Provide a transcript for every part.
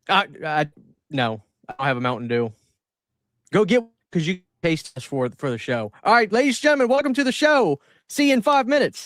No, I don't have a Mountain Dew. Go get because you taste us for the show. All right, ladies and gentlemen, welcome to the show. See you in 5 minutes.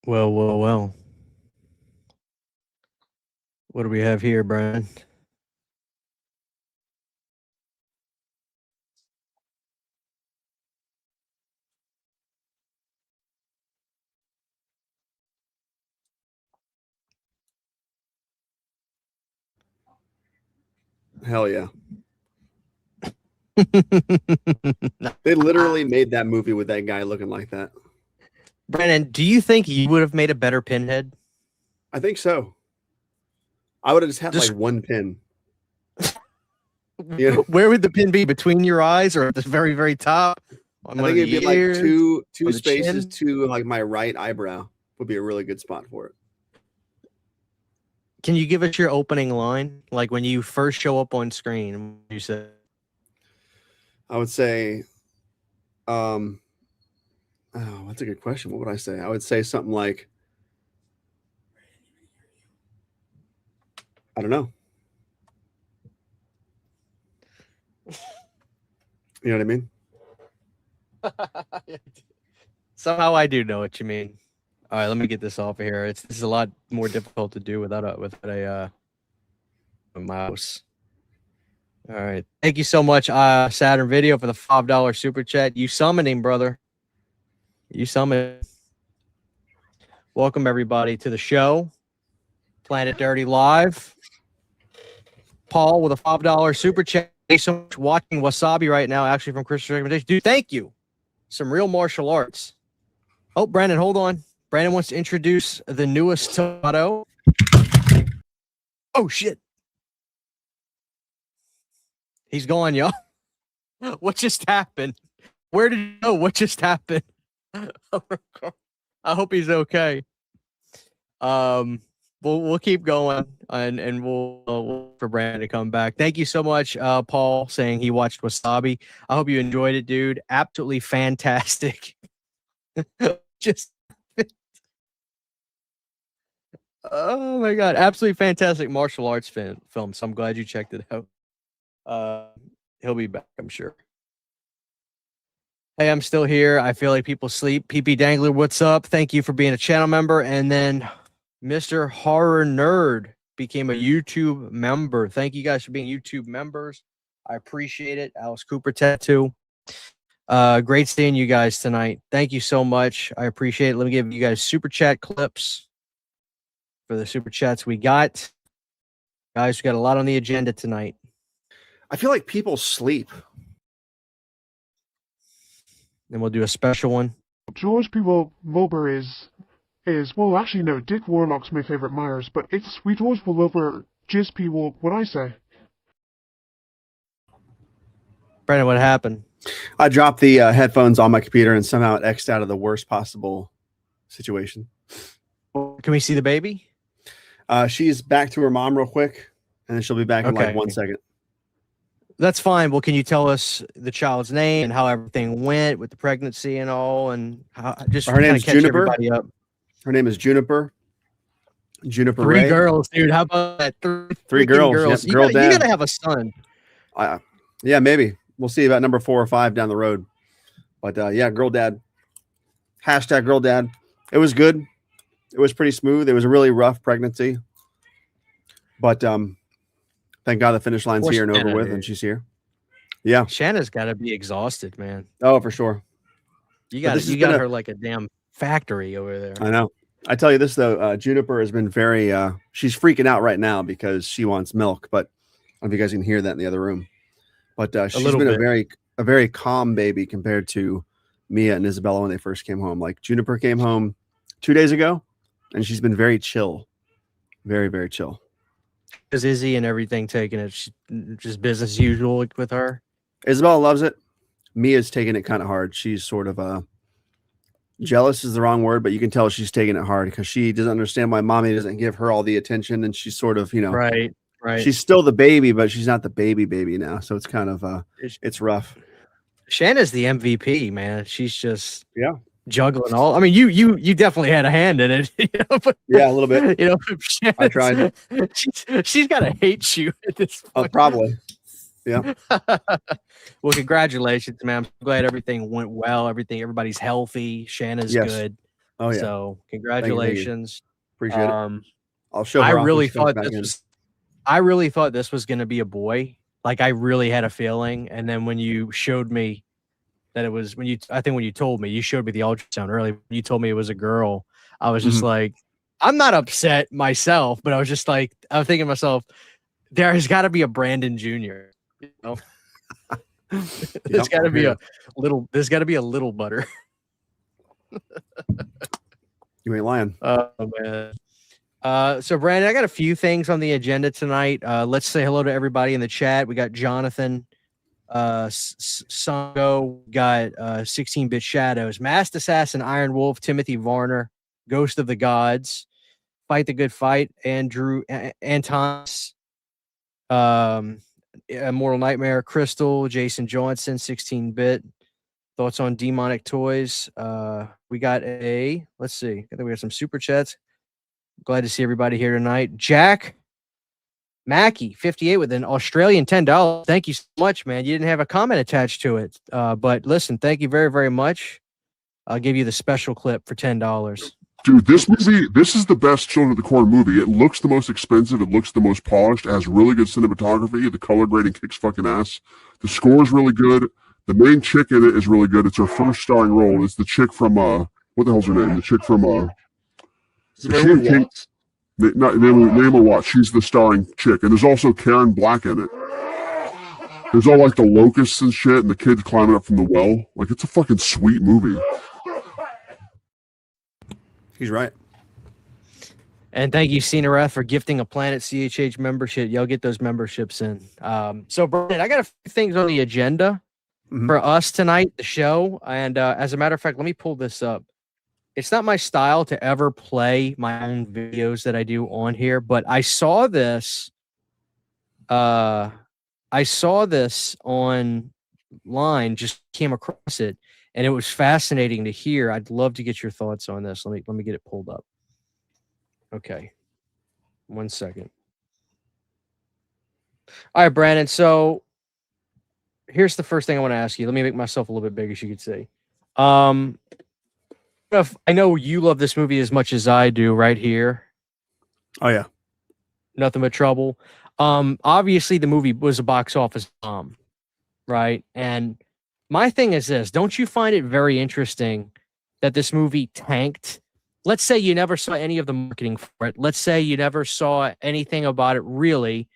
Well. What do we have here, Brian? Hell yeah. They literally made that movie with that guy looking like that. Brandon, do you think you would have made a better Pinhead? I think so. I would have just had Just- like one pin. You know? Where would the pin be? Between your eyes or at the very, very top? I think it'd be like two spaces chin? to like my right eyebrow would be a really good spot for it. Can you give us your opening line? Like when you first show up on screen, you said. I would say, oh, that's a good question. What would I say? I would say something like, I don't know. You know what I mean? Somehow I do know what you mean. All right, let me get this off of here. This is a lot more difficult to do without a mouse. All right. Thank you so much, Saturn Video, for the $5 super chat. You summoned him, brother. You summoned. Welcome everybody to the show. Planet Dirty Live. Paul with a $5 super chat. Thanks so much for watching Wasabi right now, actually from Chris's recommendation. Dude, thank you. Some real martial arts. Oh, Brandon, hold on. Brandon wants to introduce the newest Tobatto. Oh, shit. He's gone, y'all. What just happened? Where did he go? What just happened? I hope he's okay. We'll keep going and we'll wait for Brandon to come back. Thank you so much, Paul, saying he watched Wasabi. I hope you enjoyed it, dude. Absolutely fantastic. Just oh my god, absolutely fantastic martial arts film. So I'm glad you checked it out. He'll be back, I'm sure. Hey, I'm still here. I feel like people sleep. PP Dangler, what's up? Thank you for being a channel member. And then Mr. Horror Nerd became a YouTube member. Thank you guys for being YouTube members. I appreciate it. Alice Cooper Tattoo. Great seeing you guys tonight. Thank you so much. I appreciate it. Let me give you guys super chat clips for the super chats we got. Guys, we got a lot on the agenda tonight. I feel like people sleep. Then we'll do a special one. George P. Wilbur is well, actually no, Dick Warlock's my favorite Myers, but it's Sweet George Wilbur, Jizz P. Will, what I say? Brandon, what happened? I dropped the headphones on my computer and somehow it X'd out of the worst possible situation. Can we see the baby? She's back to her mom real quick, and then she'll be back in like 1 second. That's fine. Well, can you tell us the child's name and how everything went with the pregnancy and all, and how, just her name is Juniper. Up. Her name is Juniper. Juniper. Three Ray. girls, dude. How about that? Three girls. Yep, girl you dad. gotta have a son. Yeah, maybe. We'll see about number 4 or 5 down the road. But yeah, girl dad. Hashtag girl dad. It was good. It was pretty smooth. It was a really rough pregnancy. But thank God the finish line's here and over with, and she's here. Yeah. Shanna's got to be exhausted, man. Oh, for sure. You got her like a damn factory over there. I know. I tell you this, though. Juniper has been very she's freaking out right now because she wants milk. But I don't know if you guys can hear that in the other room. But she's been a very calm baby compared to Mia and Isabella when they first came home. Like Juniper came home 2 days ago, and she's been very chill. Very, very chill. Is Izzy and everything taking it just business as usual with her? Isabella loves it. Mia's taking it kind of hard. She's sort of jealous is the wrong word, but you can tell she's taking it hard because she doesn't understand why mommy doesn't give her all the attention, and she's sort of, right. She's still the baby, but she's not the baby now. So it's kind of it's rough. Shanna's the MVP, man. She's just juggling all. I mean, you definitely had a hand in it. But, yeah, a little bit. I tried. She's got to hate you at this point. Probably. Yeah. Well, congratulations, man. I'm glad everything went well. Everybody's healthy. Shanna's good. Oh yeah. So congratulations. Appreciate it. I'll show I her off when really she comes thought back this in. was. I really thought this was going to be a boy. Like I really had a feeling, and then when you showed me that it was I think when you told me, you showed me the ultrasound early. When you told me it was a girl, I was just like, I'm not upset myself, but I was just like, I was thinking to myself, there's got to be a Brandon Jr. You know, there's got to be a little. There's got to be a little butter. You ain't lying. Oh man. So Brandon, I got a few things on the agenda tonight. Let's say hello to everybody in the chat. We got Jonathan, Sango, got 16-bit Shadows, Masked Assassin, Iron Wolf, Timothy Varner, Ghost of the Gods, Fight the Good Fight, Andrew Antons, Immortal Nightmare, Crystal, Jason Johnson, 16-bit. Thoughts on Demonic Toys? We got let's see. I think we got some super chats. Glad to see everybody here tonight. Jack Mackey, 58 with an Australian $10. Thank you so much, man. You didn't have a comment attached to it. But listen, thank you very, very much. I'll give you the special clip for $10. Dude, this is the best Children of the Corn movie. It looks the most expensive. It looks the most polished. It has really good cinematography. The color grading kicks fucking ass. The score is really good. The main chick in it is really good. It's her first starring role. It's the chick from, what the hell's her name? The chick from, Naomi Watts. She's the starring chick. And there's also Karen Black in it. There's all like the locusts and shit and the kids climbing up from the well. Like, it's a fucking sweet movie. He's right. And thank you, Cinerath, for gifting a Planet CHH membership. Y'all get those memberships in. So, Brandon, I got a few things on the agenda for us tonight, the show. And as a matter of fact, let me pull this up. It's not my style to ever play my own videos that I do on here, but I saw this. I saw this online, just came across it, and it was fascinating to hear. I'd love to get your thoughts on this. Let me get it pulled up. Okay. 1 second. All right, Brandon. So here's the first thing I want to ask you. Let me make myself a little bit bigger, as you can see. I know you love this movie as much as I do right here. Oh, yeah. Nothing But Trouble. Obviously, the movie was a box office bomb, right? And my thing is this. Don't you find it very interesting that this movie tanked? Let's say you never saw any of the marketing for it. Let's say you never saw anything about it really,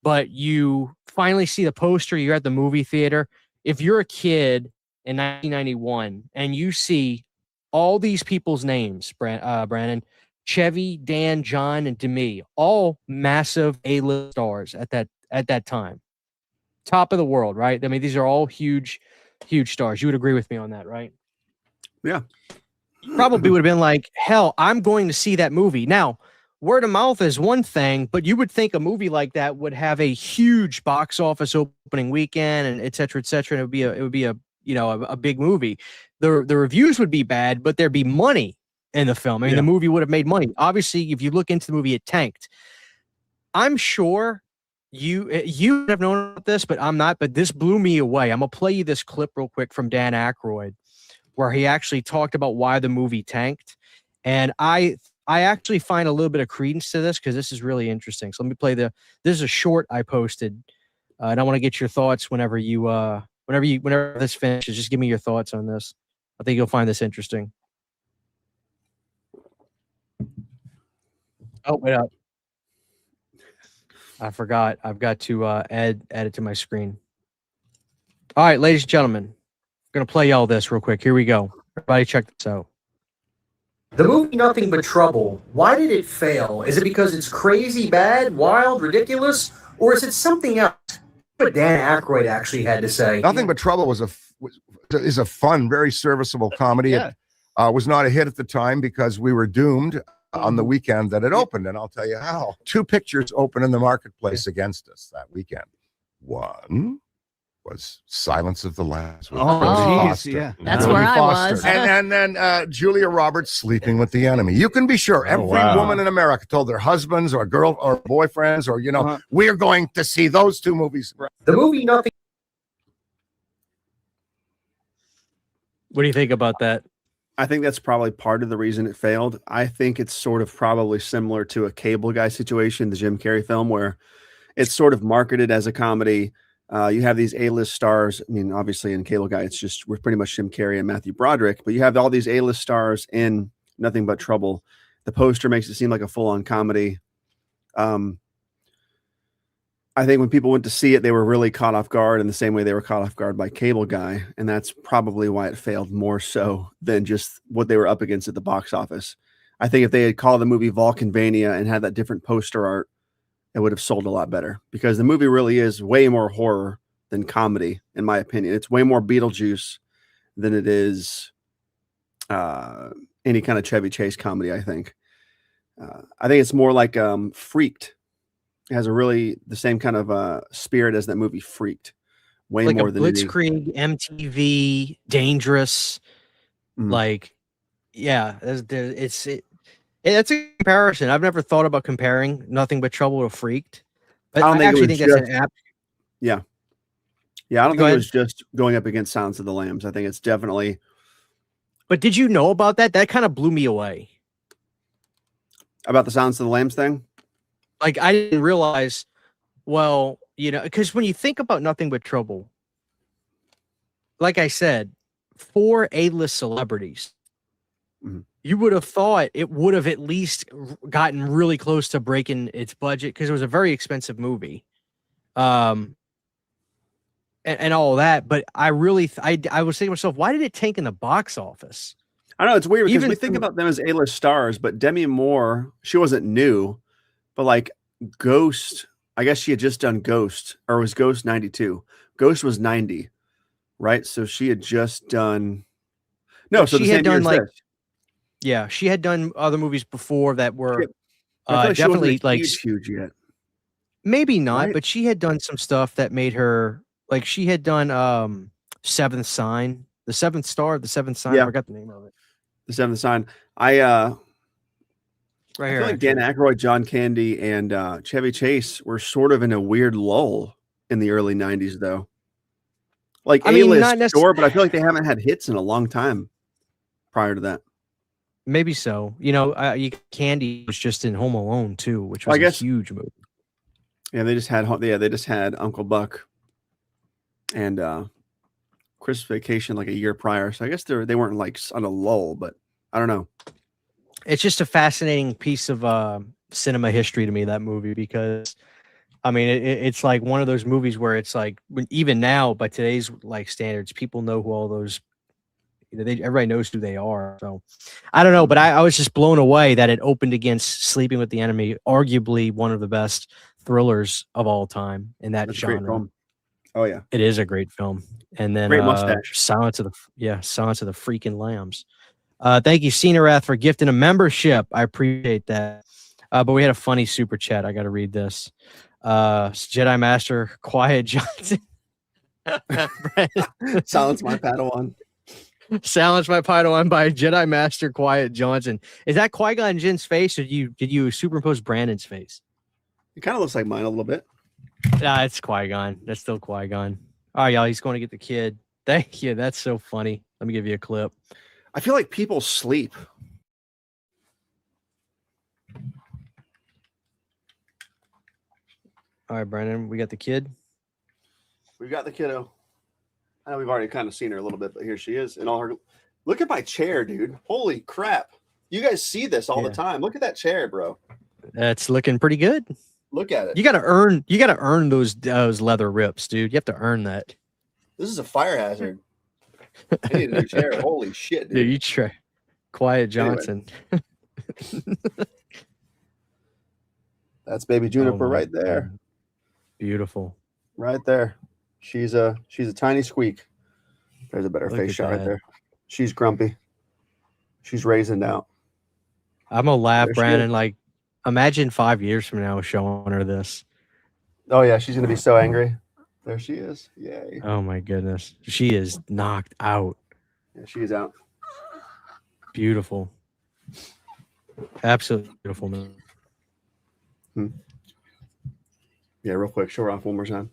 but you finally see the poster, you're at the movie theater. If you're a kid in 1991 and you see all these people's names, Brandon, Chevy, Dan, John, and Demi, all massive A-list stars at that time. Top of the world, right? I mean, these are all huge stars. You would agree with me on that, right? Yeah. Probably would have been like, hell, I'm going to see that movie. Now, word of mouth is one thing, but you would think a movie like that would have a huge box office opening weekend and et cetera, and it would be a big movie. The reviews would be bad, but there'd be money in the film. I mean, the movie would have made money. Obviously, if you look into the movie, it tanked. I'm sure you have known about this, but I'm not. But this blew me away. I'm gonna play you this clip real quick from Dan Aykroyd, where he actually talked about why the movie tanked. And I actually find a little bit of credence to this because this is really interesting. So let me play this is a short I posted, and I want to get your thoughts whenever this finishes. Just give me your thoughts on this. I think you'll find this interesting. Oh, wait up. I forgot. I've got to add it to my screen. All right, ladies and gentlemen, I'm going to play y'all this real quick. Here we go. Everybody check this out. The movie Nothing But Trouble, why did it fail? Is it because it's crazy, bad, wild, ridiculous, or is it something else? What Dan Aykroyd actually had to say. Nothing But Trouble is a fun, very serviceable comedy. Yeah. It was not a hit at the time because we were doomed on the weekend that it opened, and I'll tell you how. 2 pictures opened in the marketplace against us that weekend. One was Silence of the Lambs. Yeah. That's where I was. And then Julia Roberts, Sleeping with the Enemy. You can be sure every woman in America told their husbands or girl or boyfriends or, we're going to see those 2 movies. The movie Nothing. What do you think about that? I think that's probably part of the reason it failed. I think it's sort of probably similar to a Cable Guy situation, the Jim Carrey film, where it's sort of marketed as a comedy. You have these A-list stars. I mean, obviously in Cable Guy, we're pretty much Jim Carrey and Matthew Broderick, but you have all these A-list stars in Nothing But Trouble. The poster makes it seem like a full-on comedy. I think when people went to see it, they were really caught off guard in the same way they were caught off guard by Cable Guy. And that's probably why it failed more so than just what they were up against at the box office. I think if they had called the movie Vulcanvania and had that different poster art, it would have sold a lot better, because the movie really is way more horror than comedy, in my opinion. It's way more Beetlejuice than it is any kind of Chevy Chase comedy, I think. I think it's more like Freaked. It has the same kind of spirit as that movie Freaked. Way like more a than Blitzkrieg, MTV, Dangerous. Like, yeah, it's a comparison. I've never thought about comparing Nothing But Trouble to Freaked. But I actually think that's an app. Yeah. Yeah, I don't think it was just going up against Silence of the Lambs. I think it's definitely. But did you know about that? That kind of blew me away. About the Silence of the Lambs thing? Like, I didn't realize, well, because when you think about Nothing But Trouble, like I said, 4 A-list celebrities, you would have thought it would have at least gotten really close to breaking its budget, because it was a very expensive movie. And all that. But I was thinking to myself, why did it tank in the box office? I know, it's weird because we think about them as A-list stars, but Demi Moore, she wasn't new. But like Ghost, I guess she had just done Ghost, or was Ghost 92? Ghost was 90, right? So she had just done. No, so she had done yeah, she had done other movies before that were definitely like huge yet. Maybe not, right? But she had done some stuff that made her like. She had done Seventh Sign, the Seventh Star, the Seventh Sign. Yeah. I forgot the name of it. The Seventh Sign. I feel like Dan Aykroyd, John Candy, and Chevy Chase were sort of in a weird lull in the early 90s, though. Like A-list, sure, but I feel like they haven't had hits in a long time prior to that. Maybe so. Candy was just in Home Alone too, which was a huge movie. Yeah, they just had Uncle Buck and Christmas Vacation like a year prior. So I guess they weren't like on a lull, but I don't know. It's just a fascinating piece of cinema history to me, that movie, because I mean, it's like one of those movies where it's like, even now, by today's like standards, people know who all those, everybody knows who they are. So I don't know, but I was just blown away that it opened against Sleeping with the Enemy, arguably one of the best thrillers of all time in that genre. Great film. Oh yeah, it is a great film. And then great mustache. Silence of the Freaking Lambs. Thank you, Cinerath, for gifting a membership. I appreciate that. But we had a funny super chat. I got to read this. Jedi Master Quiet Johnson. Silence My Padawan. Silence My Padawan by Jedi Master Quiet Johnson. Is that Qui-Gon Jinn's face, or did you superimpose Brandon's face? It kind of looks like mine a little bit. Nah, it's Qui-Gon. That's still Qui-Gon. All right, y'all. He's going to get the kid. Thank you. That's so funny. Let me give you a clip. I feel like people sleep. All right, Brandon, we got the kid. We've got the kiddo. I know we've already kind of seen her a little bit, but here she is in all her. Look at my chair, dude. Holy crap. You guys see this all the time. Look at that chair, bro. That's looking pretty good. Look at it. You gotta earn those leather rips, dude. You have to earn that. This is a fire hazard. I need a new chair. Holy shit, dude. You try. Quiet Johnson. Anyway. That's baby Juniper right there. God. Beautiful. Right there. She's a tiny squeak. There's a better face shot right there. She's grumpy. She's raising out. I'm gonna laugh, Brandon. Like, imagine 5 years from now showing her this. Oh yeah, she's gonna be so angry. There she is. Yay. Oh my goodness. She is knocked out. Yeah, she's out. Beautiful. Absolutely beautiful, man. Yeah, real quick. Show her off one more time.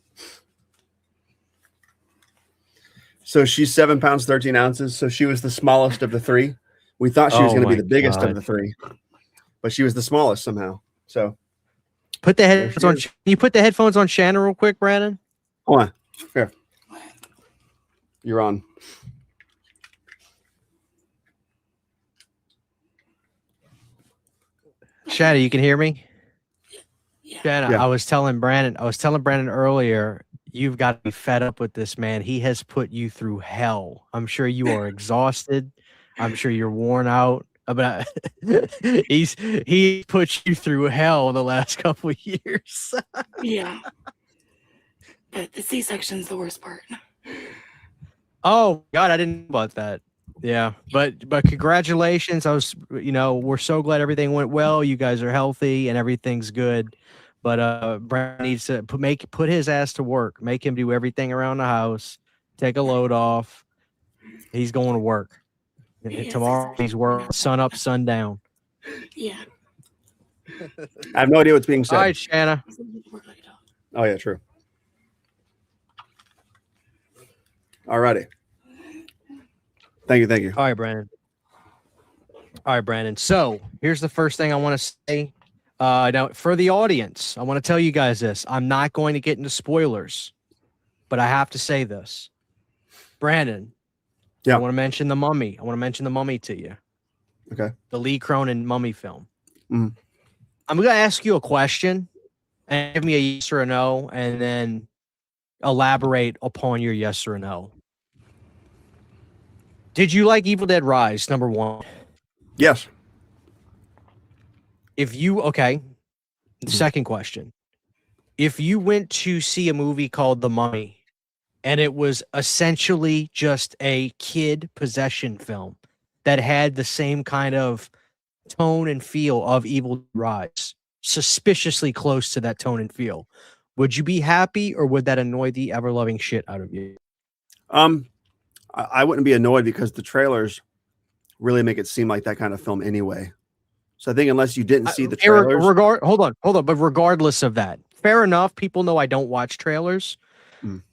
So she's 7 pounds, 13 ounces. So she was the smallest of the three. We thought she was going to be my the biggest God. of the three, but she was the smallest somehow. So put the headphones on. Can you put the headphones on Shannon real quick, Brandon? Hold on. Here. You're on. Shannon, you can hear me? Shannon, Yeah. I was telling Brandon earlier, you've got to be fed up with this man. He has put you through hell. I'm sure you are exhausted. I'm sure you're worn out. But he put you through hell the last couple of years. Yeah. But the C-section's the worst part. Oh God, I didn't know about that. Yeah, but congratulations. We're so glad everything went well. You guys are healthy and everything's good. But Brandon needs to put his ass to work. Make him do everything around the house. Take a load off. He's going to work. Tomorrow he's working sun up, sun down. Yeah. I have no idea what's being said. All right, Shanna. Oh yeah, true. All righty. Thank you. All right, Brandon. So here's the first thing I want to say. Now, for the audience, I want to tell you guys this. I'm not going to get into spoilers, but I have to say this. Brandon, yeah. I want to mention The Mummy. I want to mention The Mummy to you. Okay. The Lee Cronin Mummy film. Mm-hmm. I'm going to ask you a question and give me a yes or a no, and then elaborate upon your yes or a no. Did you like Evil Dead Rise, number 1? Yes. Second question. If you went to see a movie called The Mummy and it was essentially just a kid possession film that had the same kind of tone and feel of Evil Dead Rise, suspiciously close to that tone and feel, would you be happy or would that annoy the ever-loving shit out of you? I wouldn't be annoyed because the trailers really make it seem like that kind of film anyway. So I think unless you didn't see the trailers, hold on. But regardless of that, fair enough. People know I don't watch trailers.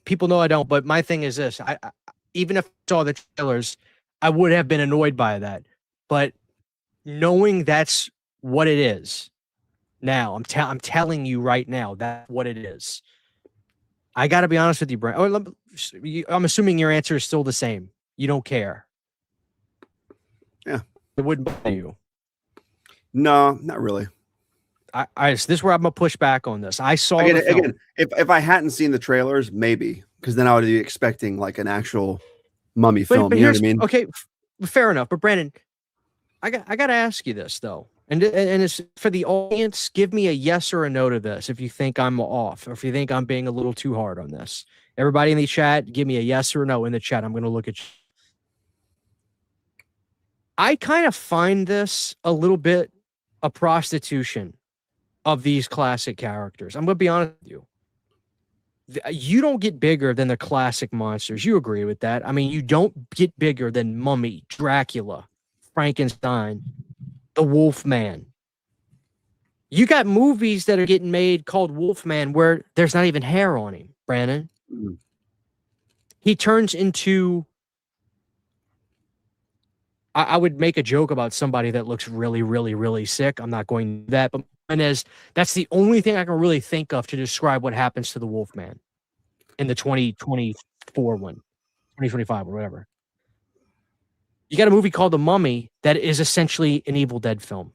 People know I don't. But my thing is this: I even if I saw the trailers, I would have been annoyed by that. But knowing that's what it is, now I'm telling you right now that's what it is. I got to be honest with you, Brent. I'm assuming your answer is still the same. You don't care. Yeah, it wouldn't bother you. No, not really. This is where I'm gonna push back on this. I saw again. If I hadn't seen the trailers, maybe, because then I would be expecting like an actual mummy film. You know what I mean? Okay, fair enough. But Brandon, I got to ask you this though, and it's for the audience. Give me a yes or a no to this if you think I'm off, or if you think I'm being a little too hard on this. Everybody in the chat, give me a yes or a no in the chat. I'm going to look at you. I kind of find this a little bit a prostitution of these classic characters. I'm going to be honest with you. You don't get bigger than the classic monsters. You agree with that? I mean, you don't get bigger than Mummy, Dracula, Frankenstein, the Wolfman. You got movies that are getting made called Wolfman where there's not even hair on him, Brandon. Mm-hmm. He turns into... I would make a joke about somebody that looks really, really, really sick. I'm not going to do that. But that's the only thing I can really think of to describe what happens to the Wolfman in the 2024 one, 2025 or whatever. You got a movie called The Mummy that is essentially an Evil Dead film.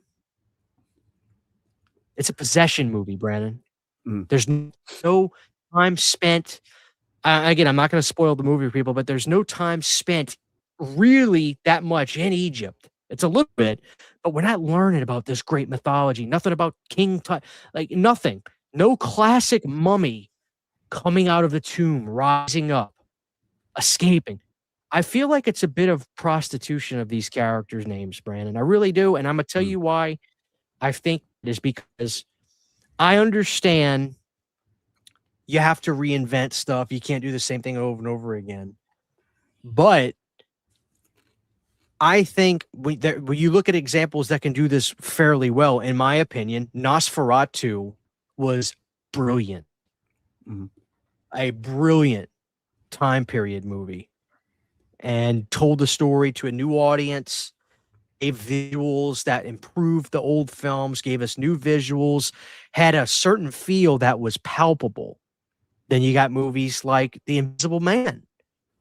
It's a possession movie, Brandon. There's no time spent. Again, I'm not going to spoil the movie for people, but there's no time spent really that much in Egypt. It's a little bit, but we're not learning about this great mythology. Nothing about King Tut, like nothing. No classic mummy coming out of the tomb, rising up, escaping. I feel like it's a bit of prostitution of these characters' names, Brandon. I really do, and I'm gonna tell you why. I think it is because I understand you have to reinvent stuff. You can't do the same thing over and over again, but I think when you look at examples that can do this fairly well, in my opinion, Nosferatu was brilliant. A brilliant time period movie and told the story to a new audience. gave visuals that improved the old films, gave us new visuals, had a certain feel that was palpable. Then you got movies like The Invisible Man,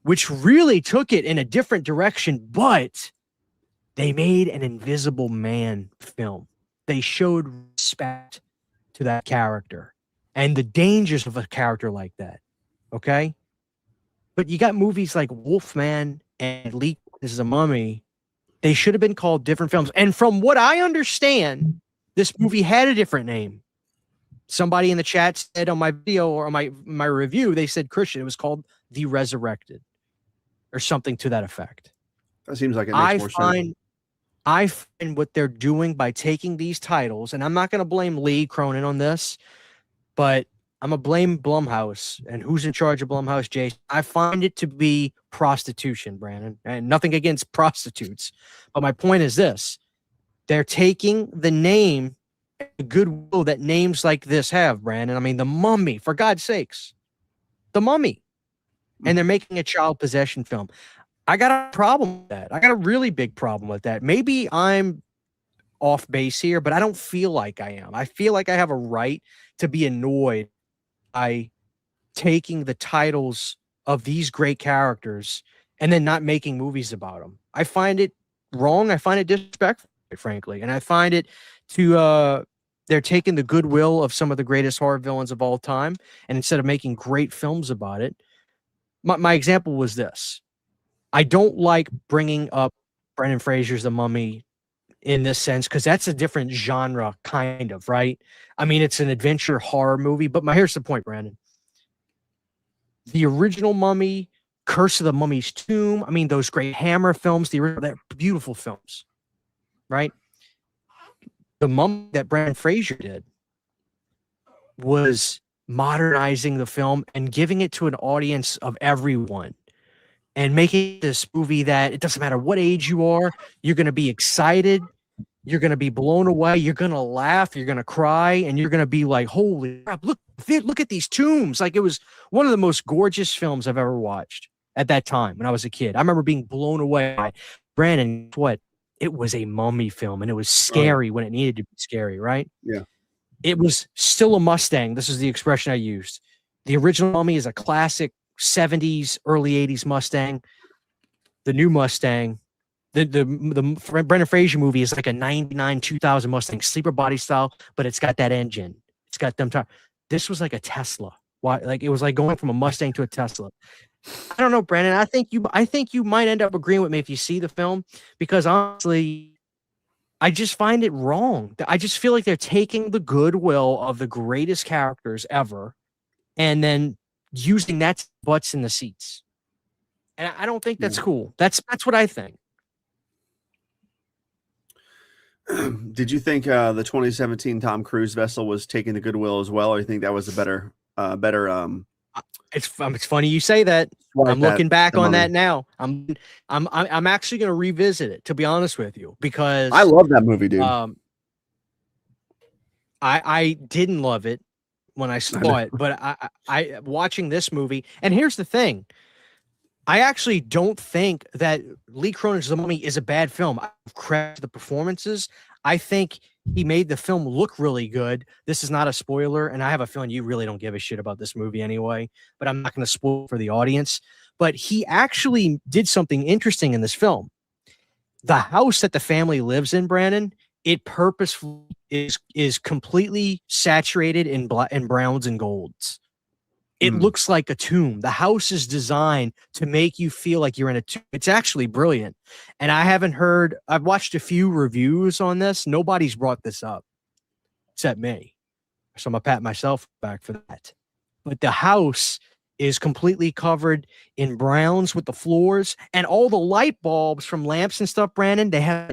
which really took it in a different direction, but they made an Invisible Man film. They showed respect to that character and the dangers of a character like that. Okay? But you got movies like Wolfman and Lee, This is a Mummy. They should have been called different films. And from what I understand, this movie had a different name. Somebody in the chat said on my video or on my review, they said, Christian, it was called The Resurrected or something to that effect. That seems like it makes more sense. I find what they're doing by taking these titles, and I'm not going to blame Lee Cronin on this, but I'm going to blame Blumhouse and who's in charge of Blumhouse, Jason. I find it to be prostitution, Brandon, and nothing against prostitutes. But my point is this. They're taking the name, the goodwill that names like this have, Brandon. I mean, The Mummy, for God's sakes. The Mummy. And they're making a child possession film. I got a problem with that. I got a really big problem with that. Maybe I'm off base here, but I don't feel like I am. I feel like I have a right to be annoyed by taking the titles of these great characters and then not making movies about them. I find it wrong. I find it disrespectful, frankly. And I find it they're taking the goodwill of some of the greatest horror villains of all time. And instead of making great films about it, my example was this. I don't like bringing up Brendan Fraser's The Mummy in this sense, because that's a different genre, kind of, right? I mean, it's an adventure horror movie, but here's the point, Brandon. The original Mummy, Curse of the Mummy's Tomb, I mean, those great Hammer films, they're beautiful films, right? The Mummy that Brendan Fraser did was modernizing the film and giving it to an audience of everyone. And making this movie that it doesn't matter what age you are, you're going to be excited, you're going to be blown away, you're going to laugh, you're going to cry, and you're going to be like, holy crap, look at these tombs. Like, it was one of the most gorgeous films I've ever watched at that time when I was a kid. I remember being blown away by Brandon. What? It was a mummy film, and it was scary when it needed to be scary, right? Yeah. It was still a Mustang. This is the expression I used. The original Mummy is a classic 70s, early 80s Mustang. The new Mustang, the Brendan Fraser movie is like a 99 2000 Mustang, sleeper body style, but it's got that engine. It's got them. This was like a Tesla. Why? Like, it was like going from a Mustang to a Tesla. I don't know, Brandon. I think you might end up agreeing with me if you see the film, because honestly, I just find it wrong. I just feel like they're taking the goodwill of the greatest characters ever and then using that butts in the seats. And I don't think that's cool. That's what I think. Did you think the 2017 Tom Cruise vessel was taking the goodwill as well, or you think that was a better It's funny you say that. I'm looking back on that now. I'm actually going to revisit it, to be honest with you, because I love that movie, dude. I didn't love it when I saw it, but I watching this movie, and here's the thing. I actually don't think that Lee Cronin's The Mummy is a bad film. I credit the performances. I think he made the film look really good. This is not a spoiler, and I have a feeling you really don't give a shit about this movie anyway, but I'm not going to spoil for the audience. But he actually did something interesting in this film. The house that the family lives in, Brandon, it purposefully is completely saturated in browns and golds. It looks like a tomb. The house is designed to make you feel like you're in a tomb. It's actually brilliant. And I've watched a few reviews on this. Nobody's brought this up except me. So I'm going to pat myself back for that. But the house is completely covered in browns with the floors, and all the light bulbs from lamps and stuff, Brandon, they have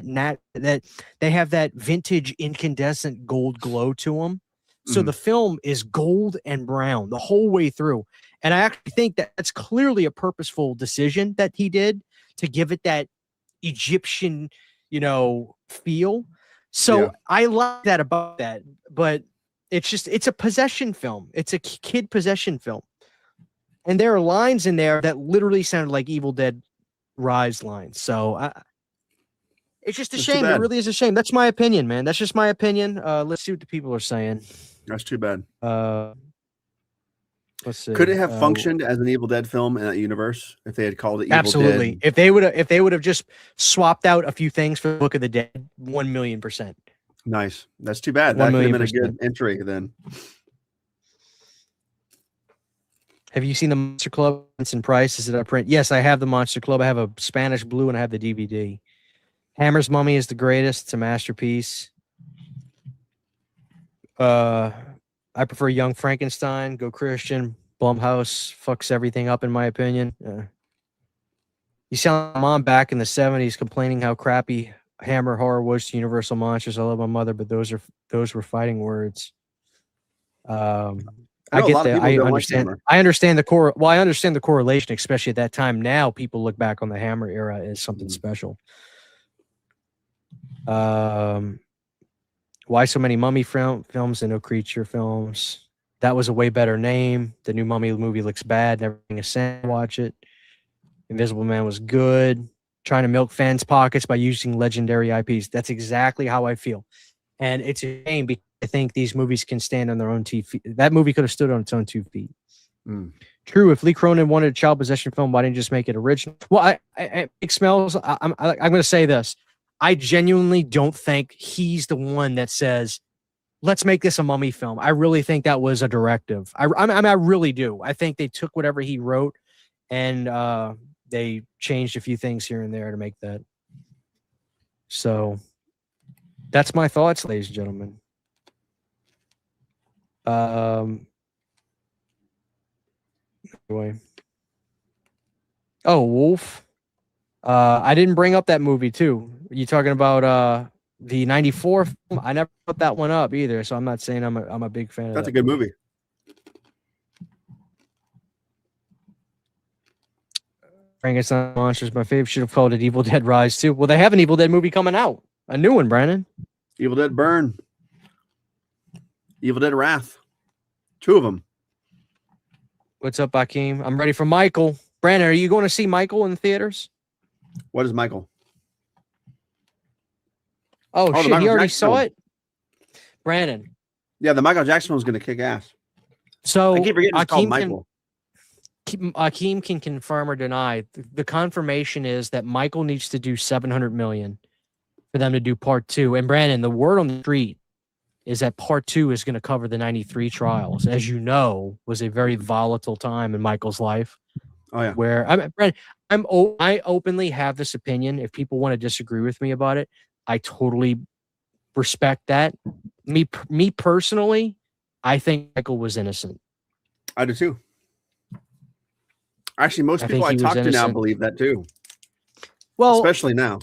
that vintage incandescent gold glow to them. So the film is gold and brown the whole way through. And I actually think that's clearly a purposeful decision that he did to give it that Egyptian, feel. So I like that about that, but it's a possession film. It's a kid possession film. And there are lines in there that literally sounded like Evil Dead Rise lines. So It's just a shame. It really is a shame. That's my opinion, man. That's just my opinion. Let's see what the people are saying. That's too bad. Let's see. Could it have functioned as an Evil Dead film in that universe if they had called it Evil absolutely. Dead? If they would have just swapped out a few things for Book of the Dead, 1,000,000%. Nice. That's too bad. That could have been a good entry then. Have you seen the Monster Club? Vincent Price, is it up print? Yes, I have the Monster Club. I have a Spanish Blue and I have the DVD. Hammer's Mummy is the greatest. It's a masterpiece. I prefer Young Frankenstein. Go Christian. Blumhouse fucks everything up, in my opinion. You sound like my mom back in the 70s complaining how crappy Hammer horror was to Universal Monsters. I love my mother, but those were fighting words. I get that. I understand. I understand the correlation, especially at that time. Now people look back on the Hammer era as something special. Why so many Mummy films and no Creature films? That was a way better name. The new Mummy movie looks bad. Never getting a cent to watch it. Invisible Man was good. Trying to milk fans' pockets by using legendary IPs. That's exactly how I feel. And it's a shame because I think these movies can stand on their own 2 feet. That movie could have stood on its own 2 feet. True. If Lee Cronin wanted a child possession film, why didn't you just make it original? Well, it smells. I'm going to say this. I genuinely don't think he's the one that says, let's make this a Mummy film. I really think that was a directive. I really do. I think they took whatever he wrote and they changed a few things here and there to make that. So that's my thoughts, ladies and gentlemen. Anyway. Oh, Wolf. I didn't bring up that movie too. You talking about the 94 film? I never put that one up either, so I'm not saying I'm a big fan of that. That's a good movie. Frankenstein Monsters, my favorite. Should have called it Evil Dead Rise too. Well, they have an Evil Dead movie coming out. A new one, Brandon. Evil Dead Burn. Evil Dead Wrath. 2 of them. What's up, Hakeem? I'm ready for Michael. Brandon, are you going to see Michael in the theaters? What is Michael? Oh shit, he already saw it? Brandon. Yeah, the Michael Jackson one's going to kick ass. So I keep forgetting it's called Michael. Hakeem can confirm or deny. The confirmation is that Michael needs to do 700 million for them to do part 2. And Brandon, the word on the street is that part 2 is going to cover the 93 trials. As you know, was a very volatile time in Michael's life. Oh yeah. Where Brandon, I openly have this opinion. If people want to disagree with me about it, I totally respect that. Me personally, I think Michael was innocent. I do too. Actually, most people I talk to now believe that too. Well, especially now.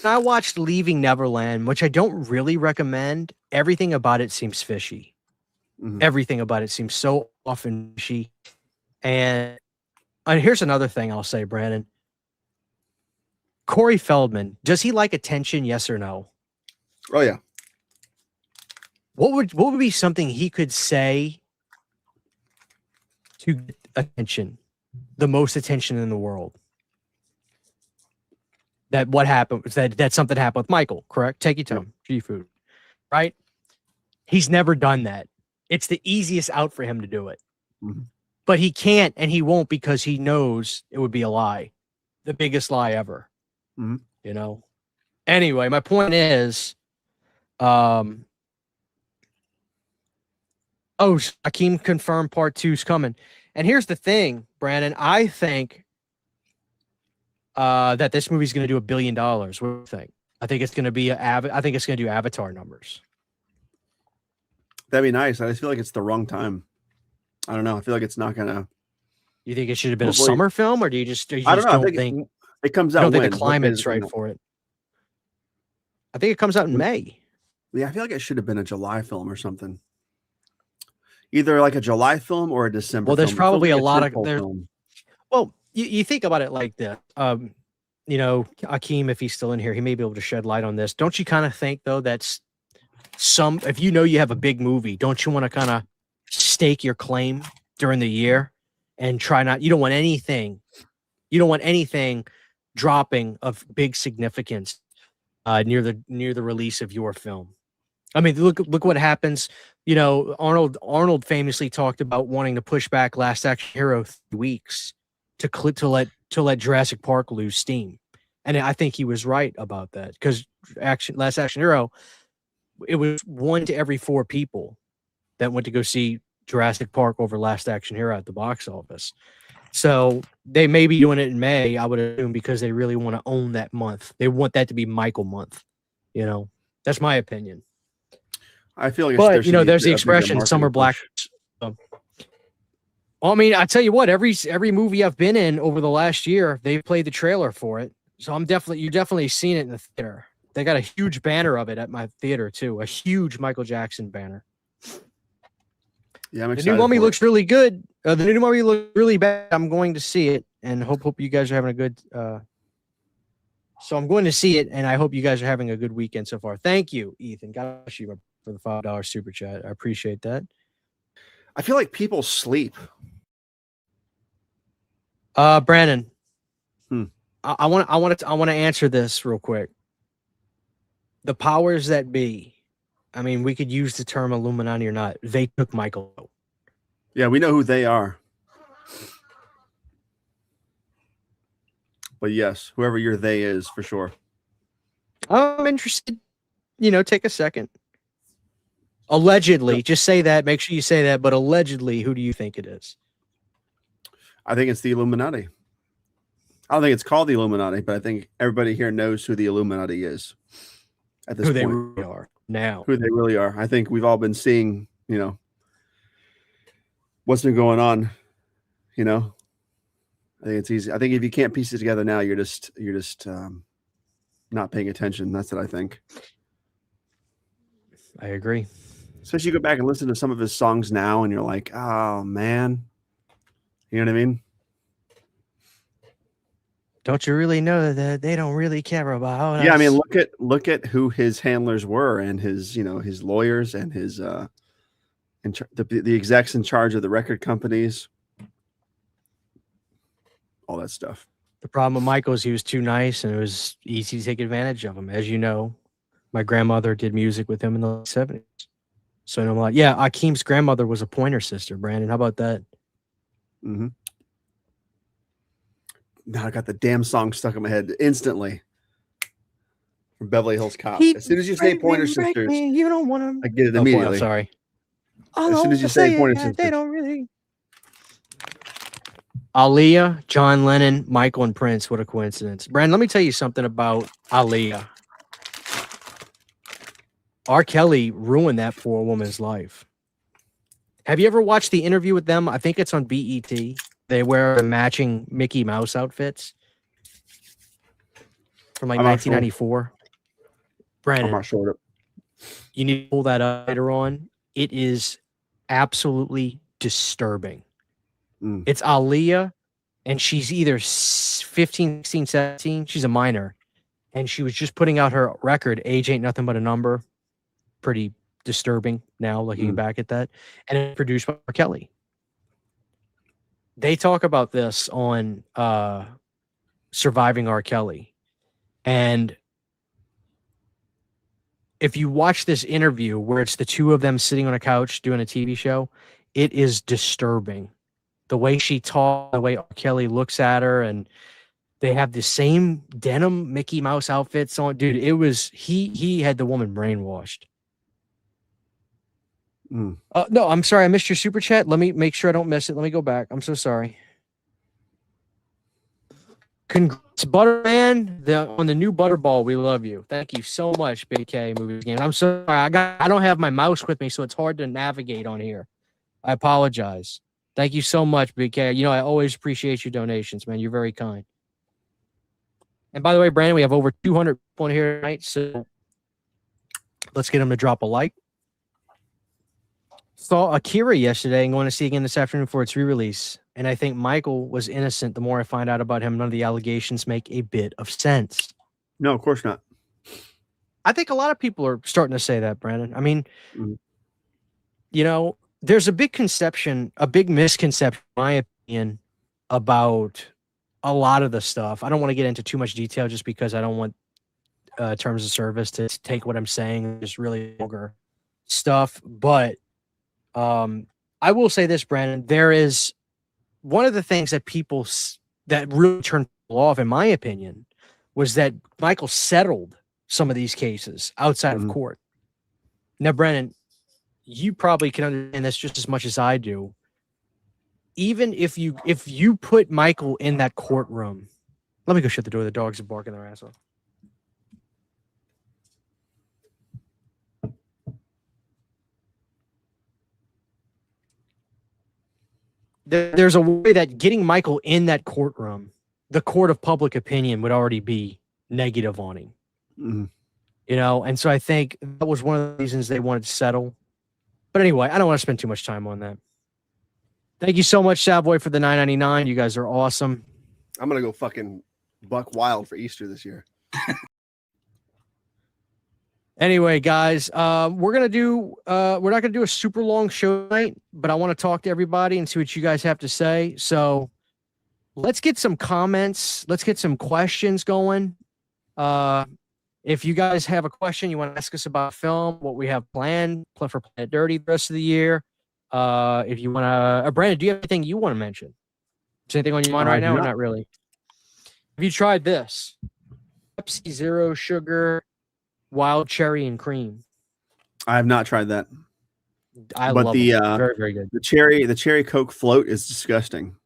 I watched Leaving Neverland, which I don't really recommend. Everything about it seems fishy. Everything about it seems so off and fishy. And here's another thing I'll say, Brandon. Corey Feldman, does he like attention? Yes or no? Oh yeah. What would be something he could say to get attention, the most attention in the world? That what happened? That something happened with Michael, correct? Take your time, G-Food, right? He's never done that. It's the easiest out for him to do it, but he can't and he won't because he knows it would be a lie, the biggest lie ever. You know. Anyway, my point is, oh, Hakeem confirmed part 2's coming. And here's the thing, Brandon. I think that this movie's going to do $1 billion. What do you think? I think it's going to be I think it's going to do Avatar numbers. That'd be nice. I just feel like it's the wrong time. I don't know. I feel like it's not going to. You think it should have been a summer film, or do you just? I don't think it comes out. I don't think the climate's right for it. I think it comes out in May. Yeah, I feel like it should have been a July film or something. Either like a July film or a December. Well, there's film. probably a lot of there. Well, you think about it like this. You know, Hakeem, if he's still in here, he may be able to shed light on this. Don't you kind of think though that's if you know you have a big movie, don't you want to kind of stake your claim during the year and try not? You don't want anything dropping of big significance near the release of your film. I mean, look what happens. You know, Arnold famously talked about wanting to push back Last Action Hero 3 weeks to let Jurassic Park lose steam, and I think he was right about that because Last Action Hero, it was 1 to every 4 people that went to go see Jurassic Park over Last Action Hero at the box office. So they may be doing it in May, I would assume, because they really want to own that month. They want that to be Michael month. You know, that's my opinion. I feel like, but you know, there's the expression "summer black." Well, I mean, I tell you what, every movie I've been in over the last year, they played the trailer for it. So you've definitely seen it in the theater. They got a huge banner of it at my theater too, a huge Michael Jackson banner. Yeah, I'm excited. The new Mummy looks really good. The new Mummy looks really bad. I'm going to see it, and hope you guys are having a good. So I'm going to see it, and I hope you guys are having a good weekend so far. Thank you, Ethan. God bless you for the $5 super chat. I appreciate that. I feel like people sleep. Brandon, I want to answer this real quick. The powers that be. I mean, we could use the term Illuminati or not. They took Michael out. Yeah, we know who they are. But yes, whoever your they is, for sure. I'm interested. You know, take a second. Allegedly, just say that. Make sure you say that. But allegedly, who do you think it is? I think it's the Illuminati. I don't think it's called the Illuminati, but I think everybody here knows who the Illuminati is at this point. Who they really are. Now, who they really are. I think we've all been seeing, you know, what's been going on. You know, I think it's easy. I think if you can't piece it together now, you're just not paying attention. That's what I think. I agree. Especially you go back and listen to some of his songs now, and you're like, oh man, you know what I mean? Don't you really know that they don't really care about us? Yeah, I mean, look at who his handlers were and his, you know, his lawyers and his the execs in charge of the record companies, all that stuff. The problem with Michael is he was too nice and it was easy to take advantage of him. As you know, my grandmother did music with him in the 70s. So I'm like, yeah, Akeem's grandmother was a Pointer Sister, Brandon. How about that? Mm-hmm. Now I got the damn song stuck in my head instantly. From Beverly Hills Cop. As soon as you say Pointer Sisters, you don't want them. I get it immediately. I'm sorry. As soon as you say Pointer Sisters, they don't really. Aaliyah, John Lennon, Michael, and Prince. What a coincidence. Brandon, let me tell you something about Aaliyah. R. Kelly ruined that poor woman's life. Have you ever watched the interview with them? I think it's on BET. They wear matching Mickey Mouse outfits from like 1994. Sure. Brandon, I'm not sure. You need to pull that up later on. It is absolutely disturbing. It's Aaliyah, and she's either 15, 16, 17. She's a minor, and she was just putting out her record, Age Ain't Nothing But a Number. Pretty disturbing now, looking back at that. And it's produced by R. Kelly. They talk about this on Surviving R. Kelly. And if you watch this interview where it's the two of them sitting on a couch doing a TV show, it is disturbing. The way she talks, the way R. Kelly looks at her, and they have the same denim Mickey Mouse outfits on. Dude, it was he had the woman brainwashed. No, I'm sorry. I missed your super chat. Let me make sure I don't miss it. Let me go back. I'm so sorry. Congrats, Butterman, on the new Butterball. We love you. Thank you so much, Big K Movies Games. I'm sorry. I don't have my mouse with me, so it's hard to navigate on here. I apologize. Thank you so much, Big K. You know, I always appreciate your donations, man. You're very kind. And by the way, Brandon, we have over 200 people here tonight, so let's get them to drop a like. Saw Akira yesterday and going to see again this afternoon for its re-release. And I think Michael was innocent. The more I find out about him, none of the allegations make a bit of sense. No, of course not. I think a lot of people are starting to say that, Brandon. I mean, you know, there's a big misconception, in my opinion, about a lot of the stuff. I don't want to get into too much detail just because I don't want terms of service to take what I'm saying, just really vulgar stuff. But I will say this, Brandon, there is one of the things that that really turned people off, in my opinion, was that Michael settled some of these cases outside of court. Now, Brandon, you probably can understand this just as much as I do. Even if you put Michael in that courtroom, let me go shut the door. The dogs are barking their ass off. There's a way that getting Michael in that courtroom, the court of public opinion would already be negative on him. You know, and so I think that was one of the reasons they wanted to settle. But anyway, I don't want to spend too much time on that. Thank you so much, Savoy, for the $9.99. You guys are awesome. I'm gonna go fucking buck wild for Easter this year. Anyway, guys, we're not gonna do a super long show tonight, but I want to talk to everybody and see what you guys have to say. So let's get some comments. Let's get some questions going. If you guys have a question you want to ask us about film, what we have planned for Planet Dirty the rest of the year. If you want to, Brandon, do you have anything you want to mention? Is anything on your mind right now or not really? Have you tried this? Pepsi Zero Sugar, Wild Cherry and Cream. I have not tried that. I love it. Very, very good. The cherry Coke float is disgusting.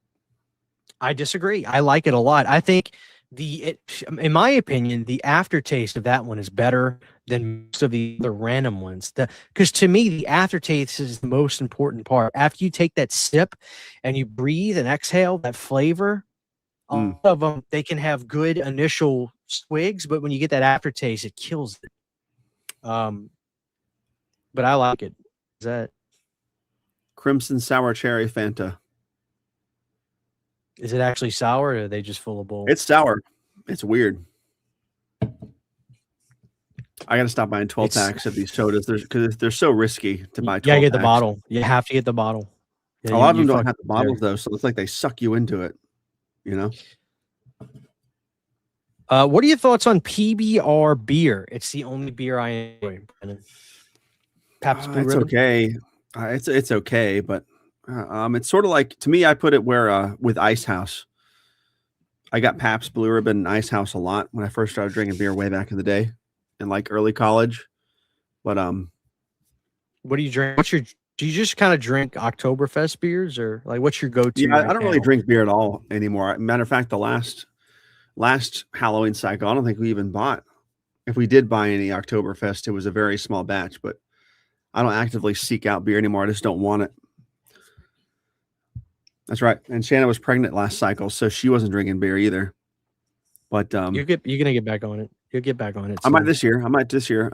I disagree. I like it a lot. I think in my opinion, the aftertaste of that one is better than most of the other random ones. Because to me, the aftertaste is the most important part. After you take that sip and you breathe and exhale that flavor, all of them, they can have good initial swigs, but when you get that aftertaste, it kills it. But I like it. Is that Crimson Sour Cherry Fanta? Is it actually sour, or are they just full of bull? It's sour. It's weird. I got to stop buying 12 packs of these sodas because they're so risky to buy 12 You gotta get the packs. bottle. You have to get the bottle. Yeah, a lot of them don't have the bottles, though, so it's like they suck you into it, you know? What are your thoughts on PBR beer? It's the only beer I enjoy, Brandon. Pabst Blue Ribbon? Okay. It's okay, but it's sort of like, to me, I put it where with Ice House. I got Pabst Blue Ribbon and Ice House a lot when I first started drinking beer way back in the day, in like early college. But what do you drink? Do you just kind of drink Oktoberfest beers, or like what's your go-to? Yeah, I don't really drink beer at all anymore. Matter of fact, the last Halloween cycle, I don't think we even bought. If we did buy any Oktoberfest, it was a very small batch, but I don't actively seek out beer anymore. I just don't want it. That's right. And Shannon was pregnant last cycle, so she wasn't drinking beer either. But you're gonna get back on it. You'll get back on it. I might this year.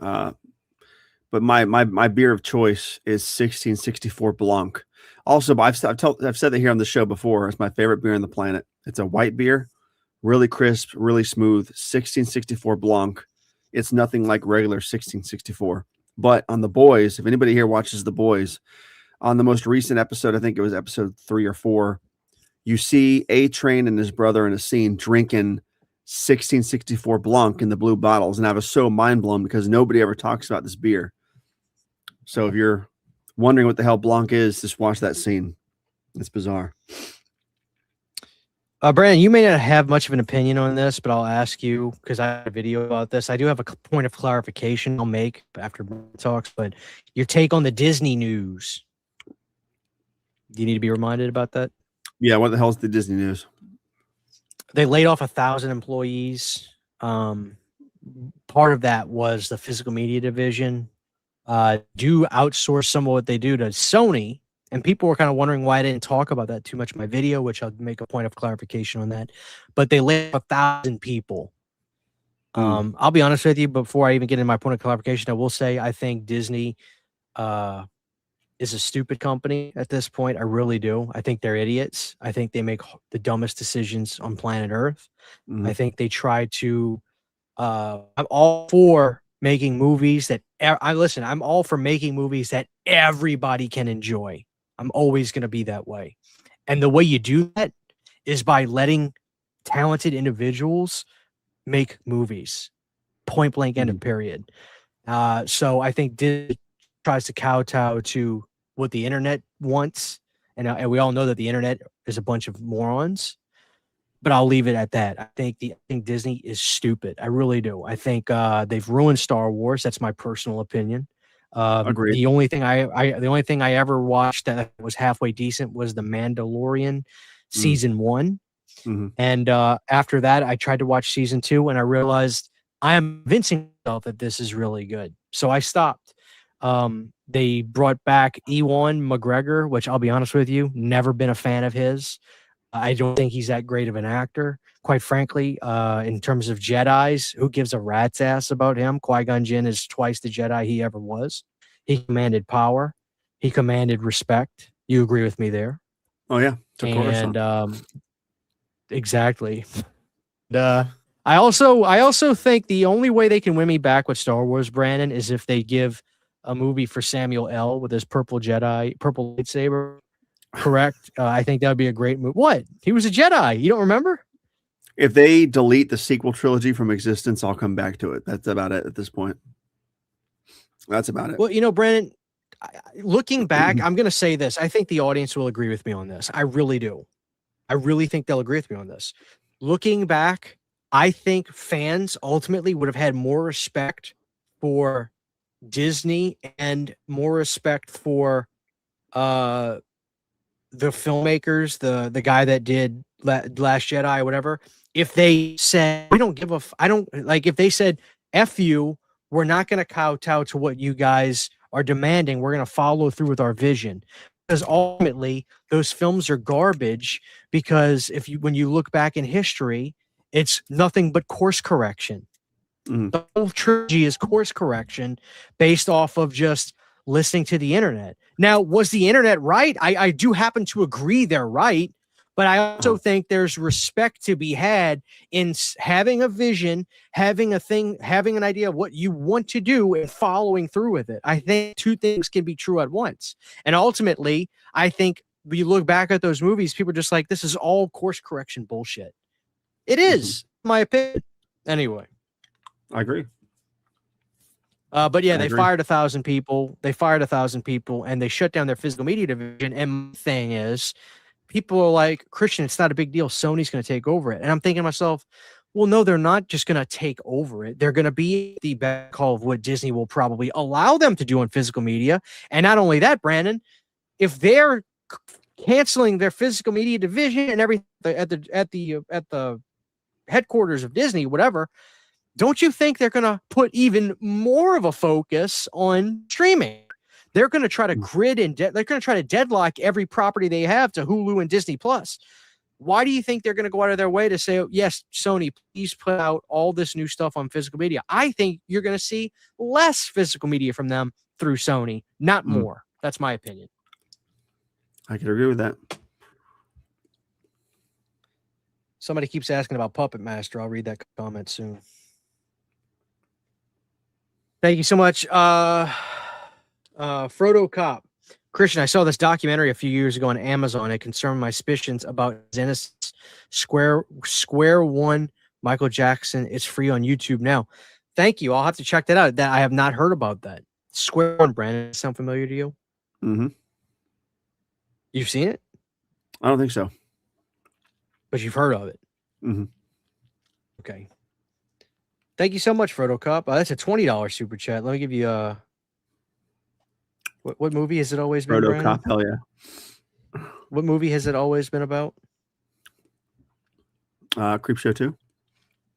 But my beer of choice is 1664 Blanc. Also, I've said that here on the show before. It's my favorite beer on the planet. It's a white beer, really crisp, really smooth. 1664 Blanc. It's nothing like regular 1664. But on The Boys, if anybody here watches The Boys, on the most recent episode, I think it was episode 3 or 4, you see A-Train and his brother in a scene drinking 1664 Blanc in the blue bottles. And I was so mind blown because nobody ever talks about this beer. So if you're wondering what the hell Blanc is, just watch that scene. It's bizarre. Brandon, you may not have much of an opinion on this, but I'll ask you because I have a video about this. I do have a point of clarification I'll make after talks, but your take on the Disney news. Do you need to be reminded about that? Yeah, what the hell is the Disney news? They laid off 1,000 employees. Part of that was the physical media division. Do outsource some of what they do to Sony. And people were kind of wondering why I didn't talk about that too much in my video, which I'll make a point of clarification on that. But they laid off 1,000 people. I'll be honest with you, before I even get into my point of clarification, I will say I think Disney is a stupid company at this point. I really do. I think they're idiots. I think they make the dumbest decisions on planet Earth. I think they try to I'm all for making movies that I'm all for making movies that everybody can enjoy. I'm always going to be that way. And the way you do that is by letting talented individuals make movies. point blank end of period. So I think Disney tries to kowtow to what the internet wants, and we all know that the internet is a bunch of morons. But I'll leave it at that. I think Disney is stupid. I really do. I think they've ruined Star Wars. That's my personal opinion. Agreed. The only thing I ever watched that was halfway decent was The Mandalorian season 1. Mm-hmm. And after that, I tried to watch season 2, and I realized I am convincing myself that this is really good. So I stopped. They brought back Ewan McGregor, which I'll be honest with you, never been a fan of his. I don't think he's that great of an actor, quite frankly. In terms of Jedis, who gives a rat's ass about him? Qui-Gon Jinn is twice the Jedi he ever was. He commanded power. He commanded respect. You agree with me there? Oh yeah, and exactly. I also think the only way they can win me back with Star Wars, Brandon, is if they give a movie for Samuel L. with his purple lightsaber. Correct. I think that would be a great movie. What? He was a Jedi. You don't remember? If they delete the sequel trilogy from existence, I'll come back to it. That's about it at this point. That's about it. Well, Brandon, looking back, I'm going to say this. I think the audience will agree with me on this. I really do. I really think they'll agree with me on this. Looking back, I think fans ultimately would have had more respect for Disney and more respect for the filmmakers, the guy that did Last Jedi or whatever, if they said, we don't give a, if they said, F you, we're not going to kowtow to what you guys are demanding. We're going to follow through with our vision. Because ultimately, those films are garbage because when you look back in history, it's nothing but course correction. The whole trilogy is course correction based off of just listening to the internet. Now, was the internet right? I do happen to agree they're right, but I also think there's respect to be had in having a vision, having an idea of what you want to do and following through with it. I think two things can be true at once. And ultimately, I think when you look back at those movies, people are just like, this is all course correction bullshit. It is, in my opinion. Anyway. I agree. But yeah, they fired 1,000 people. And they shut down their physical media division. And my thing is, people are like, Christian, it's not a big deal. Sony's going to take over it. And I'm thinking to myself, well, no, they're not just going to take over it. They're going to be the back call of what Disney will probably allow them to do on physical media. And not only that, Brandon, if they're canceling their physical media division and everything at the headquarters of Disney, whatever, don't you think they're going to put even more of a focus on streaming? They're going to try to they're going to try to deadlock every property they have to Hulu and Disney Plus. Why do you think they're going to go out of their way to say, yes, Sony, please put out all this new stuff on physical media? I think you're going to see less physical media from them through Sony, not more. That's my opinion. I can agree with that. Somebody keeps asking about Puppet Master. I'll read that comment soon. Thank you so much. Frodo Cop. Christian, I saw this documentary a few years ago on Amazon. It concerned my suspicions about his innocence. Square One, Michael Jackson. It's free on YouTube now. Thank you. I'll have to check that out. That I have not heard about that. Square One, Brandon. Sound familiar to you? Mm-hmm. You've seen it? I don't think so. But you've heard of it? Mm-hmm. Okay. Thank you so much, Frodo Cop. That's a $20 super chat. Let me give you a. What movie has it always been? Frodo Cop, hell yeah. What movie has it always been about? Creepshow 2.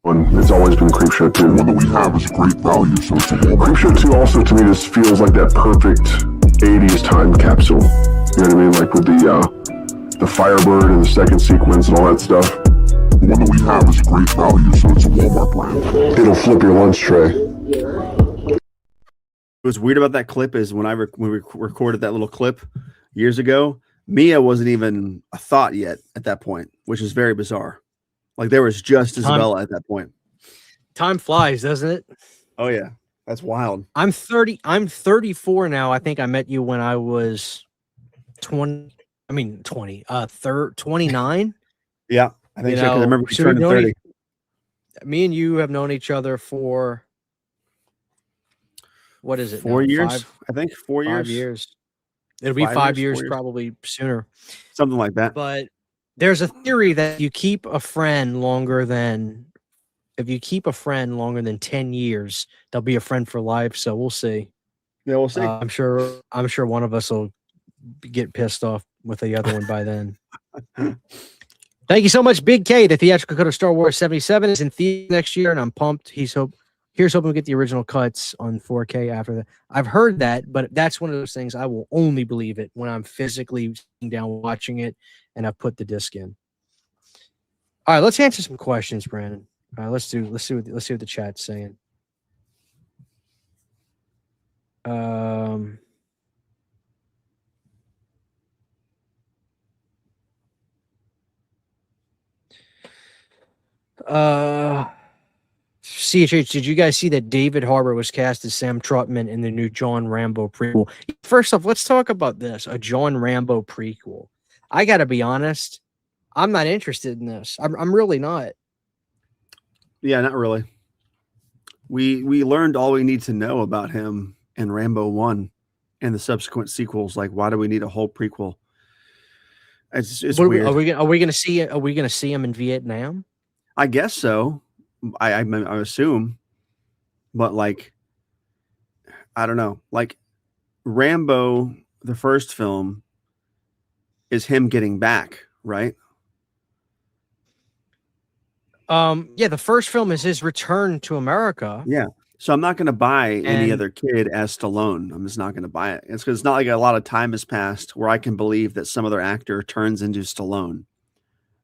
It's always been Creepshow 2. One that we have is great value, so it's a Creepshow 2 also to me just feels like that perfect 80s time capsule. You know what I mean? Like with the Firebird and the second sequence and all that stuff. The one that we have is great value, so it's a Walmart brand. It'll flip your lunch tray. What's weird about that clip is when we recorded that little clip years ago, Mia wasn't even a thought yet at that point, which is very bizarre. Like there was just Isabella at that point. Time flies, doesn't it? Oh yeah, that's wild. I'm 30. I'm 34 now. I think I met you when I was 20. I mean 20. 29. Yeah, I think so. Because I remember you turning 30. Me and you have known each other for what is it? 4 now? years, I think 4 years. 5 years. It'll be 5 years, 4 years, probably sooner. something like that. But there's a theory that you keep a friend longer than if you keep a friend longer than 10 years, they'll be a friend for life. So we'll see. Yeah, we'll see. I'm sure one of us will get pissed off with the other one by then. Thank you so much, Big K. The theatrical cut of Star Wars 77 is in theaters next year, and I'm pumped. Here's hoping we get the original cuts on 4K after that. I've heard that, but that's one of those things I will only believe it when I'm physically sitting down watching it and I've put the disc in. All right, let's answer some questions, Brandon. All right, let's see what the chat's saying. CHH, did you guys see that David Harbour was cast as Sam Trotman in the new John Rambo prequel? First off, let's talk about this, a John Rambo prequel. I got to be honest, I'm not interested in this. I'm really not. Yeah, not really. We learned all we need to know about him in Rambo 1 and the subsequent sequels. Like, why do we need a whole prequel? It's weird. Are we gonna see him in Vietnam? I guess so. I assume, but like, I don't know. Like, Rambo, the first film, is him getting back, right? Yeah, the first film is his return to America. Yeah. So I'm not going to buy any other kid as Stallone. I'm just not going to buy it. It's because it's not like a lot of time has passed where I can believe that some other actor turns into Stallone.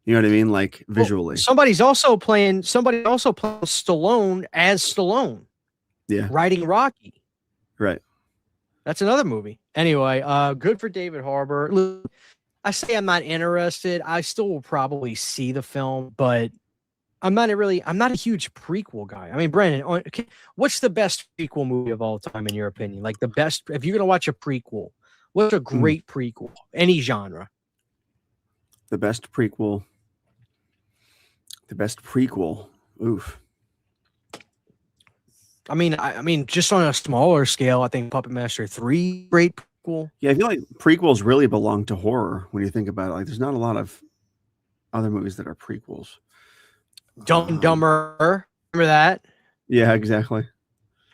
You know what I mean? Like, visually. Well, somebody also playing Stallone as Stallone. Yeah. Writing Rocky. Right. That's another movie. Anyway, good for David Harbour. Look, I say I'm not interested. I still will probably see the film, but I'm not a huge prequel guy. I mean, Brandon, what's the best prequel movie of all time in your opinion? Like, the best, if you're going to watch a prequel, what's a great prequel? Any genre. The best prequel. Oof. I mean, just on a smaller scale, I think Puppet Master 3, great prequel. Yeah, I feel like prequels really belong to horror when you think about it. Like, there's not a lot of other movies that are prequels. Dumb and Dumber. Remember that? Yeah, exactly.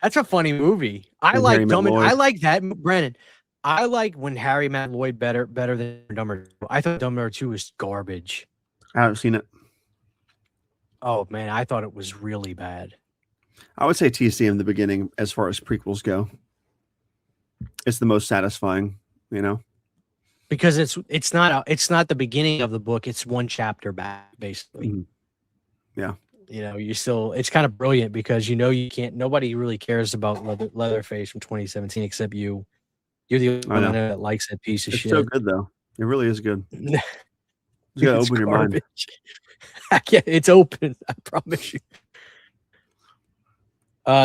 That's a funny movie. I like Dumb and I like that, Brandon. I like when Harry met Lloyd better than Dumber 2. I thought Dumber 2 was garbage. I haven't seen it. Oh man, I thought it was really bad. I would say TC in the beginning as far as prequels go. It's the most satisfying, you know? Because it's not the beginning of the book, it's one chapter back, basically. Mm-hmm. Yeah. You know, it's kind of brilliant because nobody really cares about Leatherface from 2017 except you. You're the only one that likes that piece of shit. It's so good though. It really is good. You gotta open your mind. Yeah, it's open. I promise you.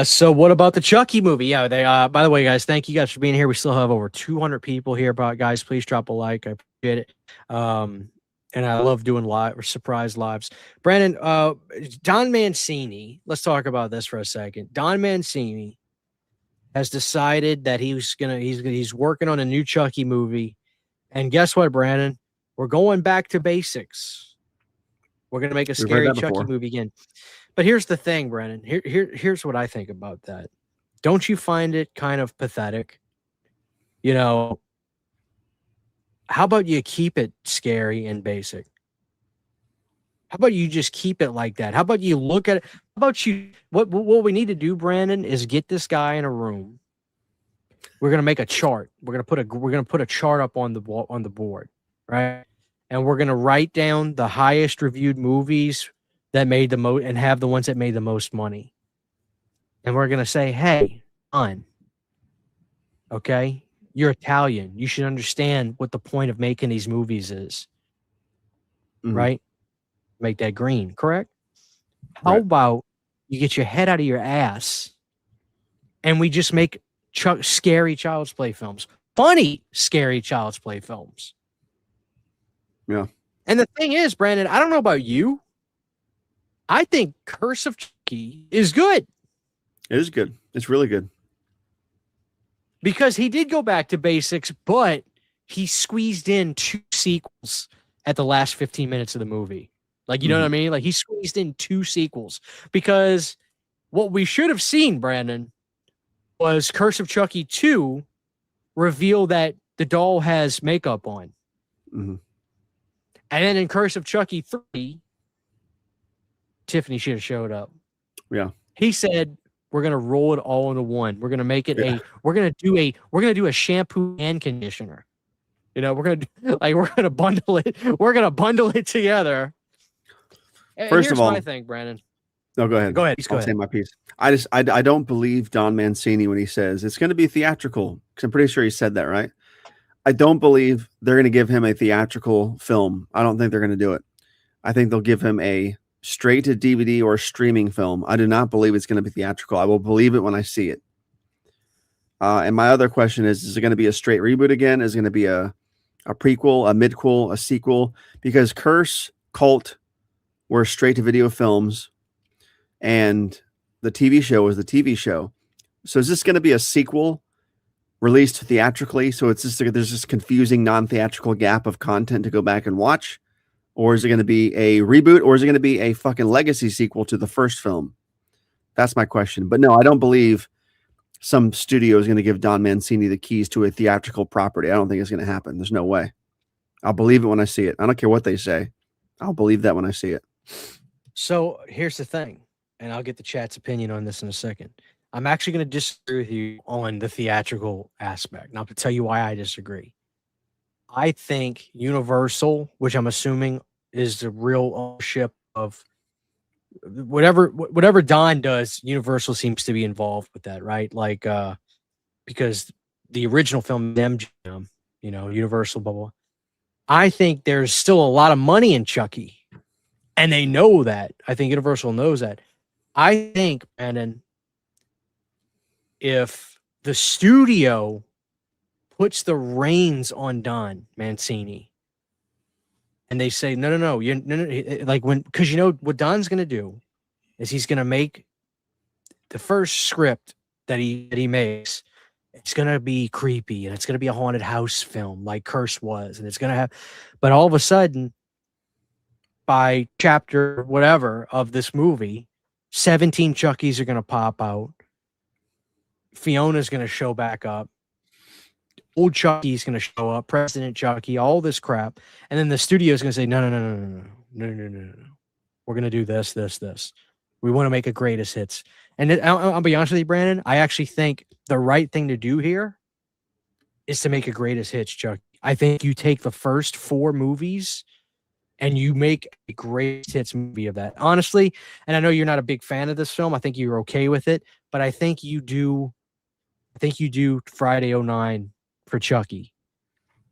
So what about the Chucky movie? Yeah, they by the way, guys, thank you guys for being here. We still have over 200 people here, but guys, please drop a like. I appreciate it. And I love doing live or surprise lives. Brandon, Don Mancini, let's talk about this for a second. Don Mancini has decided that he's working on a new Chucky movie. And guess what, Brandon? We're going back to basics. We're going to make a scary Chucky movie again. But here's the thing, Brandon. Here's what I think about that. Don't you find it kind of pathetic? You know, how about you keep it scary and basic? How about you just keep it like that? How about you look at it? How about you? What we need to do, Brandon, is get this guy in a room. We're gonna make a chart. We're gonna put a chart up on the board, right? And we're gonna write down the highest reviewed movies that made the most and have the ones that made the most money. And we're gonna say, hey, son, okay, you're Italian. You should understand what the point of making these movies is. Mm-hmm. Right? Make that green, correct? How about you get your head out of your ass and we just make scary Child's Play films. Funny, scary Child's Play films. Yeah. And the thing is, Brandon, I don't know about you. I think Curse of Chucky is good. It is good. It's really good. because he did go back to basics, but he squeezed in 2 sequels at the last 15 minutes of the movie. Like, you know what I mean? Like, he squeezed in 2 sequels because what we should have seen, Brandon, was Curse of Chucky 2 reveal that the doll has makeup on. Mm-hmm. And then in Curse of Chucky 3, Tiffany should have showed up. Yeah. He said, we're going to roll it all into one. We're going to make it we're going to do a shampoo and conditioner. You know, we're going to bundle it. We're going to bundle it together. First of all, my thing, Brandon. No, go ahead. Go ahead. I'll say my piece. I don't believe Don Mancini when he says it's going to be theatrical, because I'm pretty sure he said that, right? I don't believe they're going to give him a theatrical film. I don't think they're going to do it. I think they'll give him a straight to DVD or streaming film. I do not believe it's going to be theatrical. I will believe it when I see it. And my other question is it going to be a straight reboot again? Is it going to be a prequel, a midquel, a sequel? Because Curse, Cult were straight to video films, and the TV show was the TV show. So is this going to be a sequel released theatrically? So it's just there's this confusing non-theatrical gap of content to go back and watch? Or is it going to be a reboot, or is it going to be a fucking legacy sequel to the first film? That's my question. But no, I don't believe some studio is going to give Don Mancini the keys to a theatrical property. I don't think it's going to happen. There's no way. I'll believe it when I see it. I don't care what they say. I'll believe that when I see it. So here's the thing, and I'll get the chat's opinion on this in a second. I'm actually going to disagree with you on the theatrical aspect. And I'll tell you why I disagree. I think Universal, which I'm assuming is the real ownership of whatever Don does, Universal seems to be involved with that, right? Like, because the original film, MGM, you know, Universal, blah, blah. I think there's still a lot of money in Chucky, and they know that. I think Universal knows that. I think, Brandon, if the studio puts the reins on Don Mancini, and they say, no, like because you know what Don's going to do is he's going to make the first script that he makes. It's going to be creepy, and it's going to be a haunted house film like Curse was, and it's going to have, but all of a sudden, by chapter whatever of this movie, 17 Chuckies are going to pop out. Fiona's going to show back up. Old Chucky's going to show up, President Chucky, all this crap. And then the studio is going to say, no. We're going to do this. We want to make a greatest hits. And I'll be honest with you, Brandon, I actually think the right thing to do here is to make a greatest hits, Chucky. I think you take the first 4 movies and you make a great hits movie of that. Honestly, and I know you're not a big fan of this film. I think you're okay with it, but I think you do Friday 09 for Chucky.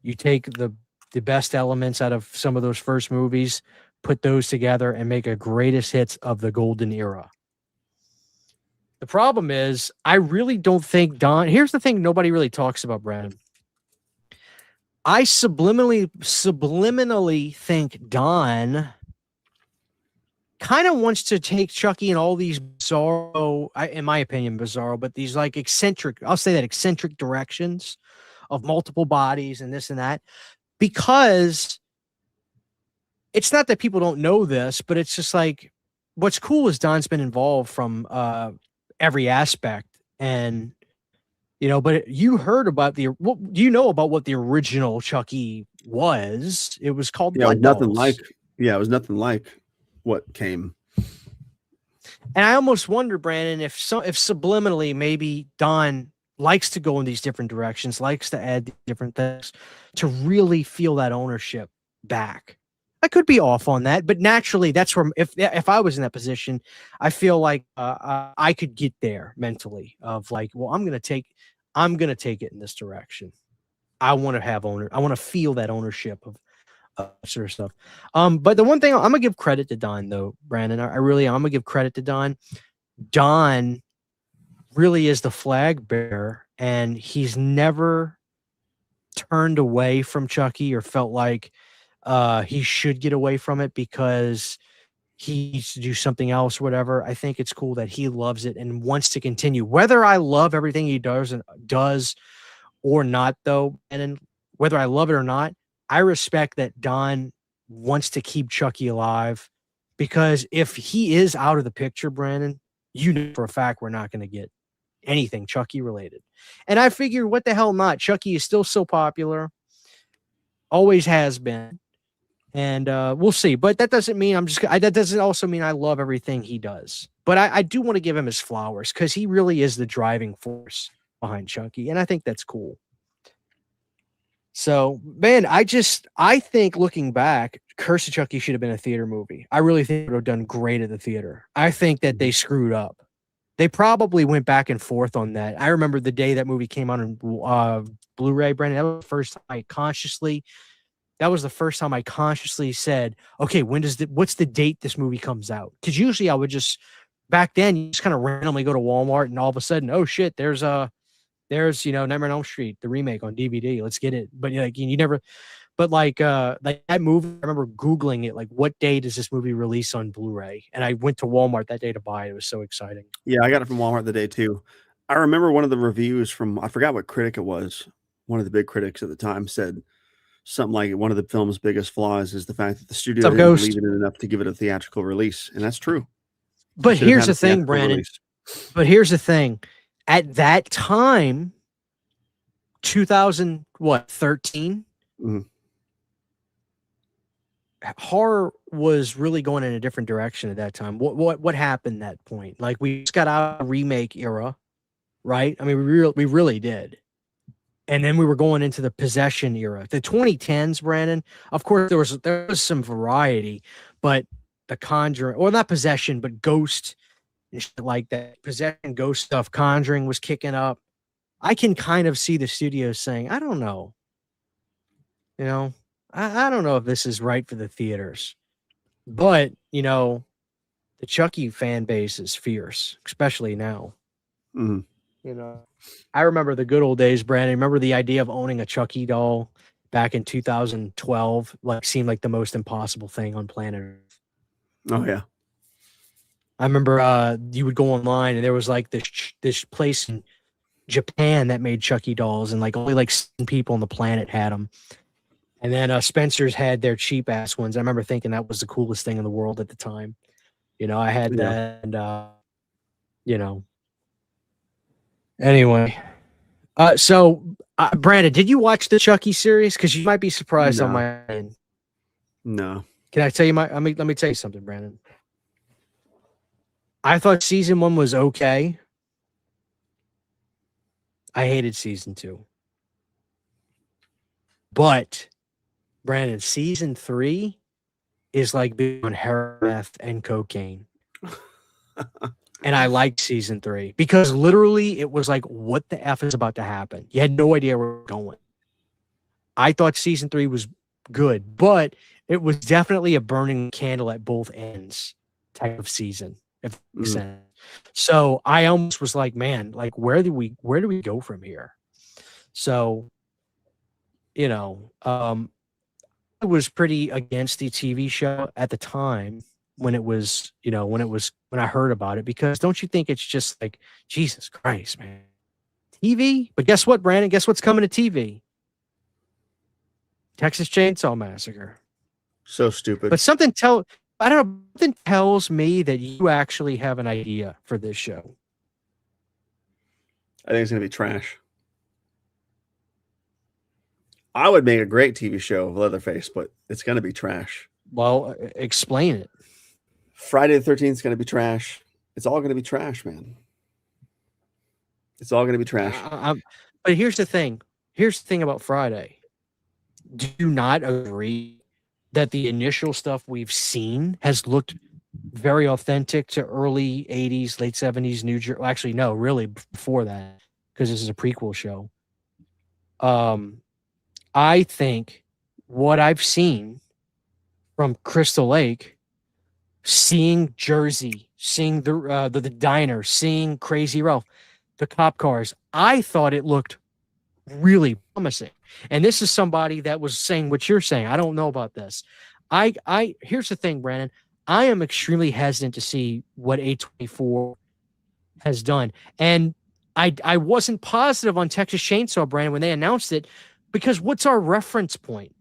You take the best elements out of some of those first movies, put those together, and make a greatest hits of the golden era. The problem is, I really don't think Don. Here's the thing nobody really talks about, Brandon. I subliminally think Don kind of wants to take Chucky in all these bizarro, in my opinion, bizarro, but these like eccentric, I'll say that eccentric directions of multiple bodies and this and that, because it's not that people don't know this, but it's just like, what's cool is Don's been involved from every aspect. And, you know, but you heard about do you know about what the original Chucky was? It was called Blood Dolls. It was nothing like what came. And I almost wonder, Brandon, if subliminally maybe Don likes to go in these different directions, likes to add different things to really feel that ownership back. I could be off on that, but naturally, that's where if I was in that position, I feel like I could get there mentally of like, well, I'm gonna take it in this direction. I want to have I want to feel that ownership of sort of stuff. But the one thing I'm gonna give credit to Don though, Brandon, I'm gonna give credit to Don. Don really is the flag bearer, and he's never turned away from Chucky or felt like he should get away from it because he needs to do something else or whatever. I think it's cool that he loves it and wants to continue. Whether I love everything he does or not, though, and whether I love it or not, I respect that Don wants to keep Chucky alive, because if he is out of the picture, Brandon, you know for a fact we're not going to get anything Chucky related. And I figure, what the hell not? Chucky is still so popular, always has been, and we'll see. But that doesn't mean that doesn't also mean I love everything he does. But I do want to give him his flowers, because he really is the driving force behind Chucky, and I think that's cool. So, man, I think looking back, Curse of Chucky should have been a theater movie. I really think it would have done great at the theater. I think that they screwed up. They probably went back and forth on that. I remember the day that movie came out on Blu-ray, Brandon. That was the first time I consciously said, okay, what's the date this movie comes out? Because usually I would just, back then, you just kind of randomly go to Walmart and all of a sudden, oh shit, there's Nightmare on Elm Street, the remake on DVD. Let's get it. But like you never, but like that movie, I remember Googling it, like, what day does this movie release on Blu-ray? And I went to Walmart that day to buy it. It was so exciting. Yeah, I got it from Walmart the day too. I remember one of the reviews from, I forgot what critic it was. One of the big critics at the time said something like, one of the film's biggest flaws is the fact that the studio didn't believe in it enough to give it a theatrical release. And that's true. But here's the thing, Brandon. But here's the thing. At that time, 2013, horror was really going in a different direction at that time. What happened at that point? Like, we just got out of remake era, right? I mean, we really did. And then we were going into the possession era. The 2010s, Brandon, of course, there was some variety, but the Conjuring, or not possession, but ghost and shit like that. Possession, ghost stuff, Conjuring was kicking up. I can kind of see the studios saying, I don't know. I don't know if this is right for the theaters. But, the Chucky fan base is fierce, especially now. I remember the good old days, Brandon. Remember the idea of owning a Chucky doll back in 2012, seemed like the most impossible thing on planet Earth. Oh, yeah. I remember you would go online and there was like this place in Japan that made Chucky dolls, and only 7 people on the planet had them. And then Spencer's had their cheap ass ones. I remember thinking that was the coolest thing in the world at the time. I had that, and anyway. So Brandon, did you watch the Chucky series? Because you might be surprised on my end. No. Can I tell you let me tell you something, Brandon. I thought season 1 was okay. I hated season 2. But, Brandon, season 3 is like being on heroin, meth, and cocaine. And I liked season 3 because literally it was like, what the F is about to happen? You had no idea where we're going. I thought season 3 was good, but it was definitely a burning candle at both ends type of season, if that makes sense. So I almost was like, man, where do we go from here? So, I was pretty against the TV show at the time when I heard about it, because don't you think it's just like, Jesus Christ, man, TV? But guess what, Brandon? Guess what's coming to TV? Texas Chainsaw Massacre. So stupid. But something tells me that you actually have an idea for this show. I think it's going to be trash. I would make a great TV show of Leatherface, but it's going to be trash. Well, explain it. Friday the 13th is going to be trash. It's all going to be trash, man. It's all going to be trash. But here's the thing. Here's the thing about Friday. Do you not agree that the initial stuff we've seen has looked very authentic to early 80s, late 70s New Jersey? Well, actually, no, really before that, because this is a prequel show. I think what I've seen from Crystal Lake, seeing Jersey, seeing the diner, seeing Crazy Ralph, the cop cars, I thought it looked really promising. And this is somebody that was saying what you're saying. I don't know about this. Here's the thing, Brandon. I am extremely hesitant to see what A24 has done. And I wasn't positive on Texas Chainsaw, Brandon, when they announced it, because what's our reference point?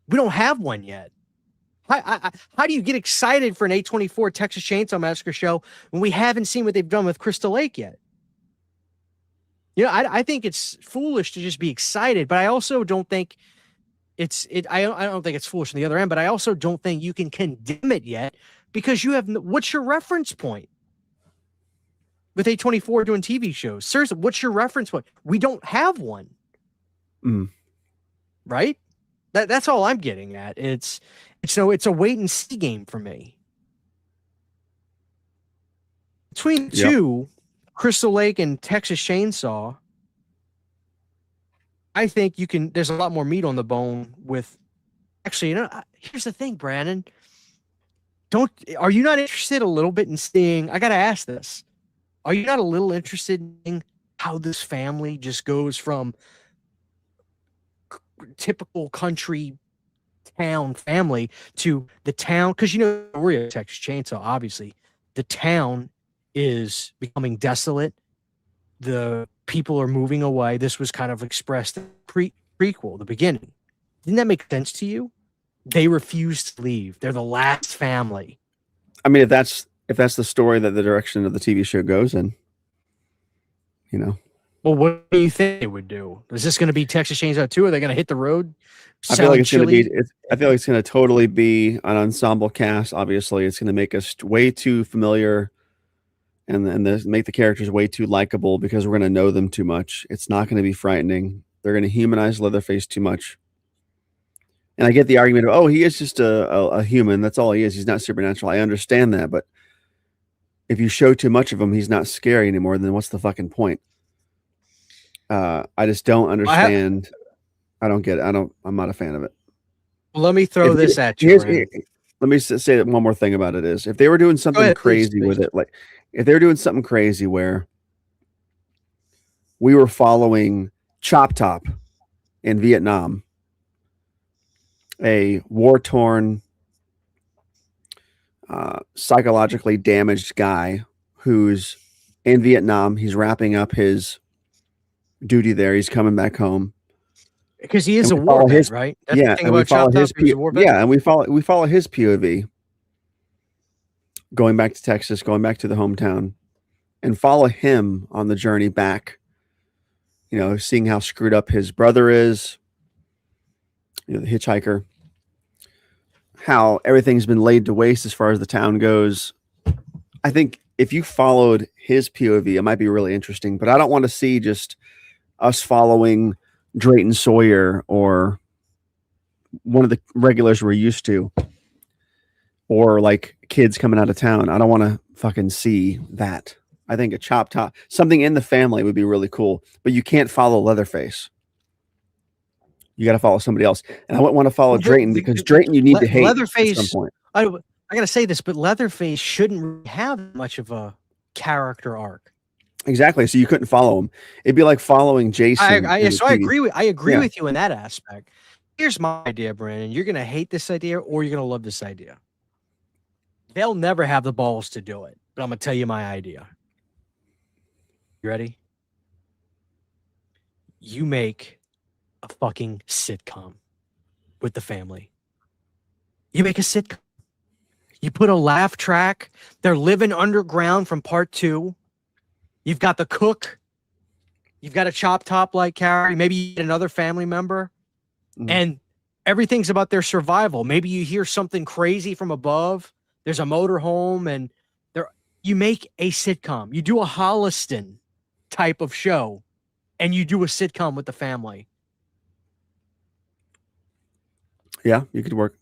We don't have one yet. How do you get excited for an A24 Texas Chainsaw Massacre show when we haven't seen what they've done with Crystal Lake yet? You know, I think it's foolish to just be excited, but I also don't think I don't think it's foolish on the other end, but I also don't think you can condemn it yet, because you have what's your reference point with A24 doing TV shows? Seriously, what's your reference point? We don't have one. Right? That's all I'm getting at. It's a wait and see game for me. Between the two, Crystal Lake and Texas Chainsaw, I think there's a lot more meat on the bone with, actually, you know, here's the thing, Brandon. Are you not interested a little bit in seeing, I got to ask this, are you not a little interested in how this family just goes from typical country town family to the town? Because, you know, we're a Texas Chainsaw, obviously. The town is becoming desolate. The people are moving away. This was kind of expressed in prequel, the beginning. Didn't that make sense to you? They refuse to leave. They're the last family. I mean, if that's the story that the direction of the TV show goes in, you know. Well, what do you think they would do? Is this going to be Texas Chainsaw 2? Are they going to hit the road? I feel like it's going to be. I feel like it's going to totally be an ensemble cast. Obviously, it's going to make us way too familiar, and make the characters way too likable because we're going to know them too much. It's not going to be frightening. They're going to humanize Leatherface too much. And I get the argument of, oh, he is just a human. That's all he is. He's not supernatural. I understand that, but if you show too much of him, he's not scary anymore. Then what's the fucking point? I just don't understand. I don't get it. I'm not a fan of it. Let me throw this at you. Let me say that one more thing about it is, if they were doing something crazy with it, like if they were doing something crazy where we were following Chop Top in Vietnam, a war-torn, psychologically damaged guy who's in Vietnam, he's wrapping up his duty there. He's coming back home because he is a war vet, right? That's the thing about Chop Top, he's a war vet. Yeah, and we follow his POV, going back to Texas, going back to the hometown, and follow him on the journey back. You know, seeing how screwed up his brother is, you know, the hitchhiker, how everything's been laid to waste as far as the town goes. I think if you followed his POV, it might be really interesting, but I don't want to see just us following Drayton Sawyer or one of the regulars we're used to, or like kids coming out of town. I don't want to fucking see that. I think a Chop Top, something in the family would be really cool, but you can't follow Leatherface. You got to follow somebody else. And I wouldn't want to follow Drayton because Drayton you need to hate Leatherface, at some point. I got to say this, but Leatherface shouldn't have much of a character arc. Exactly. So you couldn't follow him. It'd be like following Jason. I agree with you in that aspect. Here's my idea, Brandon. You're going to hate this idea or you're going to love this idea. They'll never have the balls to do it, but I'm going to tell you my idea. You ready? You make a fucking sitcom with the family. You make a sitcom. You put a laugh track. They're living underground from part 2. You've got the cook. You've got a Chop Top like Carrie. Maybe you get another family member. And everything's about their survival. Maybe you hear something crazy from above. There's a motorhome, and you make a sitcom. You do a Holliston type of show, and you do a sitcom with the family. Yeah, you could work.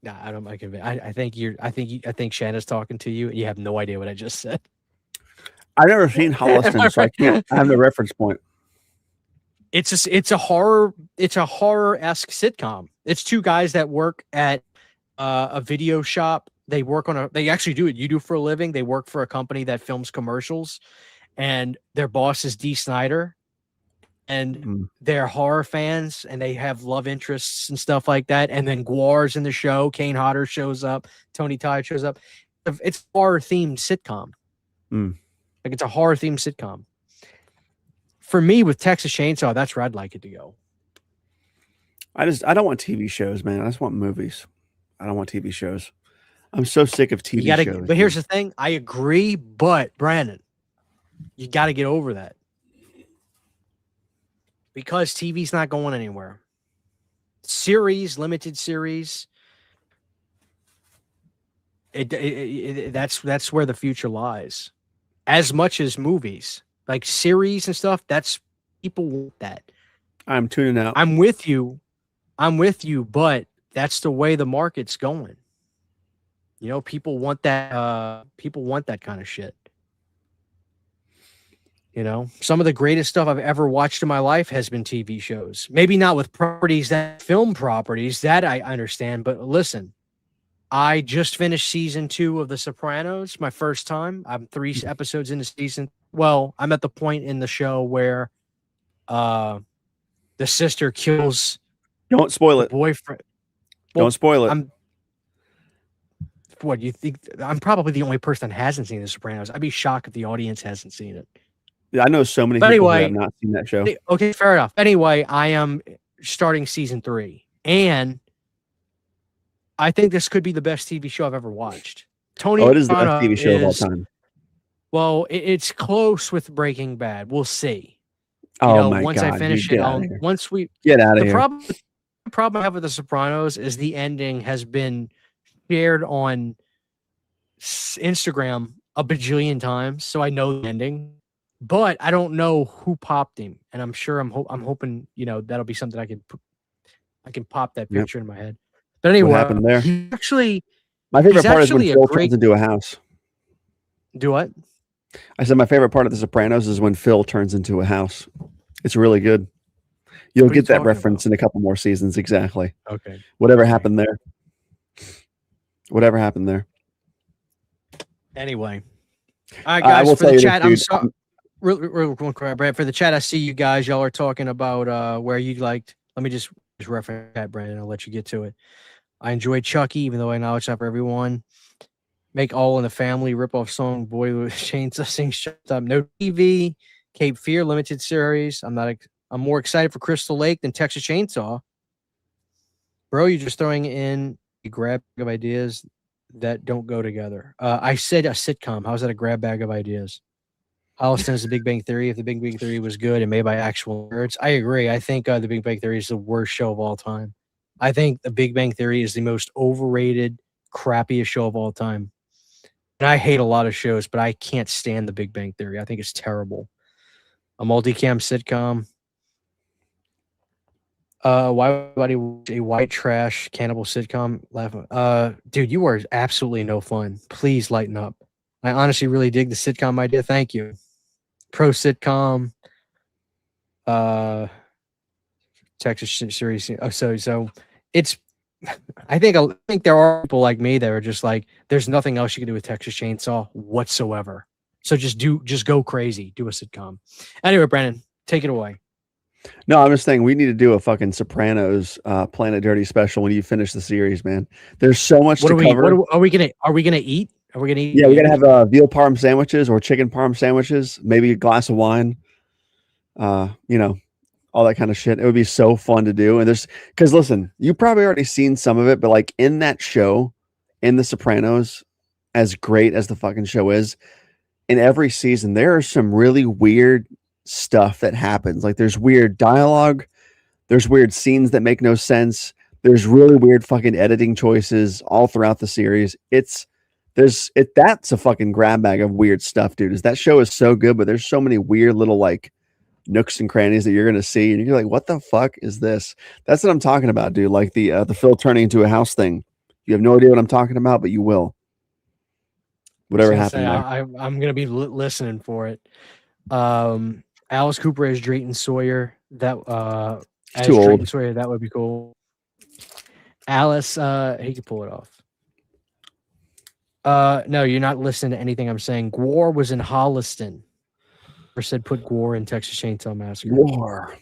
Nah, I don't like it. I think Shanna's talking to you, and you have no idea what I just said. I've never seen Holliston, so I can't. I have the reference point. It's a horror-esque sitcom. It's two guys that work at a video shop. They actually do it. You do for a living. They work for a company that films commercials, and their boss is Dee Snider, and they're horror fans, and they have love interests and stuff like that. And then Guar's in the show. Kane Hodder shows up. Tony Todd shows up. It's a horror-themed sitcom. Like it's a horror themed sitcom. For me, with Texas Chainsaw, that's where I'd like it to go. I don't want TV shows, man. I just want movies. I don't want TV shows. I'm so sick of TV shows. But here's the thing. I agree, but Brandon, you got to get over that. Because TV's not going anywhere. Series, limited series. That's where the future lies. As much as movies, like series and stuff, that's people want that. I'm tuning out. I'm with you, but that's the way the market's going. You know, people want that. People want that kind of shit. You know, some of the greatest stuff I've ever watched in my life has been TV shows. Maybe not with film properties that I understand, but listen, I just finished season 2 of The Sopranos, my first time. I'm 3 episodes into season. Well, I'm at the point in the show where the sister kills. Don't spoil it. Boyfriend. Well, Don't spoil it. What do you think? I'm probably the only person that hasn't seen The Sopranos. I'd be shocked if the audience hasn't seen it. Yeah, I know so many people who have not seen that show. Okay, fair enough. Anyway, I am starting season 3, and I think this could be the best TV show I've ever watched. Tony, it is the best TV show of all time. Well, it's close with Breaking Bad. We'll see. Once I finish it, once we get out of here. The problem I have with The Sopranos is the ending has been shared on Instagram a bajillion times, so I know the ending. But I don't know who popped him, and I'm sure I'm hoping that'll be something I can pop that picture in my head. But anyway, what happened there? My favorite part is when Phil turns into a house. Do what? I said my favorite part of The Sopranos is when Phil turns into a house. It's really good. You'll get that reference in a couple more seasons. Exactly. Okay. Whatever happened there. Anyway. All right, guys, for the chat, I'm sorry. Real quick, Brad, for the chat, I see you guys. Y'all are talking about where you liked. Let me just reference that, Brandon. I'll let you get to it. I enjoyed Chucky, even though I know it's not for everyone. Make All in the Family rip-off song. Boy with Chainsaw sings shut up. No TV. Cape Fear limited series. I'm more excited for Crystal Lake than Texas Chainsaw. Bro, you're just throwing in a grab bag of ideas that don't go together. I said a sitcom. How's that a grab bag of ideas? Holliston's The Big Bang Theory. If The Big Bang Theory was good and made by actual nerds, I agree. I think The Big Bang Theory is the worst show of all time. I think The Big Bang Theory is the most overrated, crappiest show of all time. And I hate a lot of shows, but I can't stand The Big Bang Theory. I think it's terrible. A multicam sitcom. Why would a white trash cannibal sitcom? Dude, you are absolutely no fun. Please lighten up. I honestly really dig the sitcom idea. Thank you. Pro sitcom. Texas series. So it's. I think there are people like me that are just like, there's nothing else you can do with Texas Chainsaw whatsoever. So just go crazy. Do a sitcom. Anyway, Brandon, take it away. No, I'm just saying we need to do a fucking Sopranos Planet Dirty special when you finish the series, man. There's so much to cover. Are we gonna eat? Are we gonna eat? Yeah, we gotta have veal parm sandwiches or chicken parm sandwiches, maybe a glass of wine. All that kind of shit. It would be so fun to do. And because listen, you probably already seen some of it, but like in that show, in The Sopranos, as great as the fucking show is, in every season, there are some really weird stuff that happens. Like there's weird dialogue, there's weird scenes that make no sense. There's really weird fucking editing choices all throughout the series. That's a fucking grab bag of weird stuff, dude. That show is so good, but there's so many weird little like nooks and crannies that you're gonna see, and you're like, what the fuck is this? That's what I'm talking about, dude. Like the Phil turning into a house thing. You have no idea what I'm talking about, but you will. Whatever happened there. I'm gonna be listening for it. Alice Cooper as Drayton Sawyer. That as too old. Drayton Sawyer, that would be cool. Alice, he could pull it off. No, you're not listening to anything I'm saying. Gwar was in Holliston. Or said put Gwar in Texas Chainsaw Massacre. Gwar.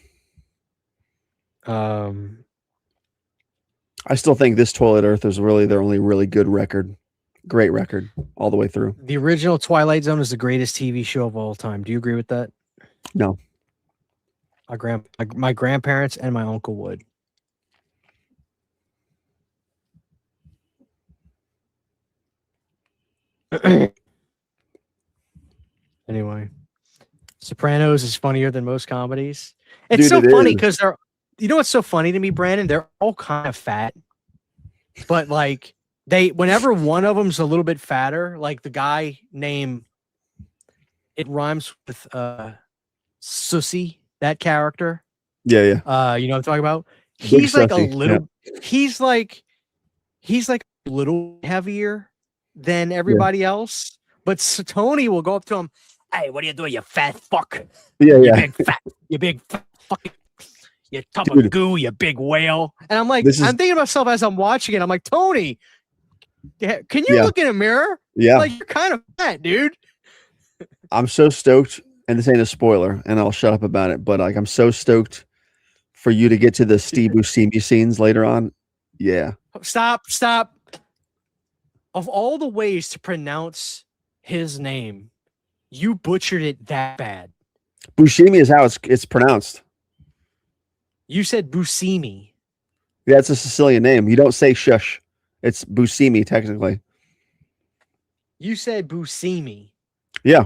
I still think This Toilet Earth is really their only really good record. Great record all the way through. The original Twilight Zone is the greatest TV show of all time. Do you agree with that? No. My grandparents and my uncle would. Anyway, Sopranos is funnier than most comedies. It's so funny because they're, you know what's so funny to me, Brandon? They're all kind of fat, but like whenever one of them's a little bit fatter, like the guy named, it rhymes with Susie, that character. Yeah. You know what I'm talking about? He's like Sussy, a little, he's like a little heavier than everybody else. But Tony will go up to him, "Hey, what are you doing, you fat fuck? You big fat fucking, you tub of goo, you big whale." And I'm like, I'm thinking to myself as I'm watching it, I'm like, Tony, can you look in a mirror? Yeah. Like, you're kind of fat, dude. I'm so stoked, and this ain't a spoiler, and I'll shut up about it, but like I'm so stoked for you to get to the Steve Buscemi scenes later on. Yeah. Stop. Of all the ways to pronounce his name, you butchered it that bad. Buscemi is how it's pronounced. You said Buscemi. Yeah, it's a Sicilian name. You don't say shush. It's Buscemi technically. You said Buscemi. Yeah.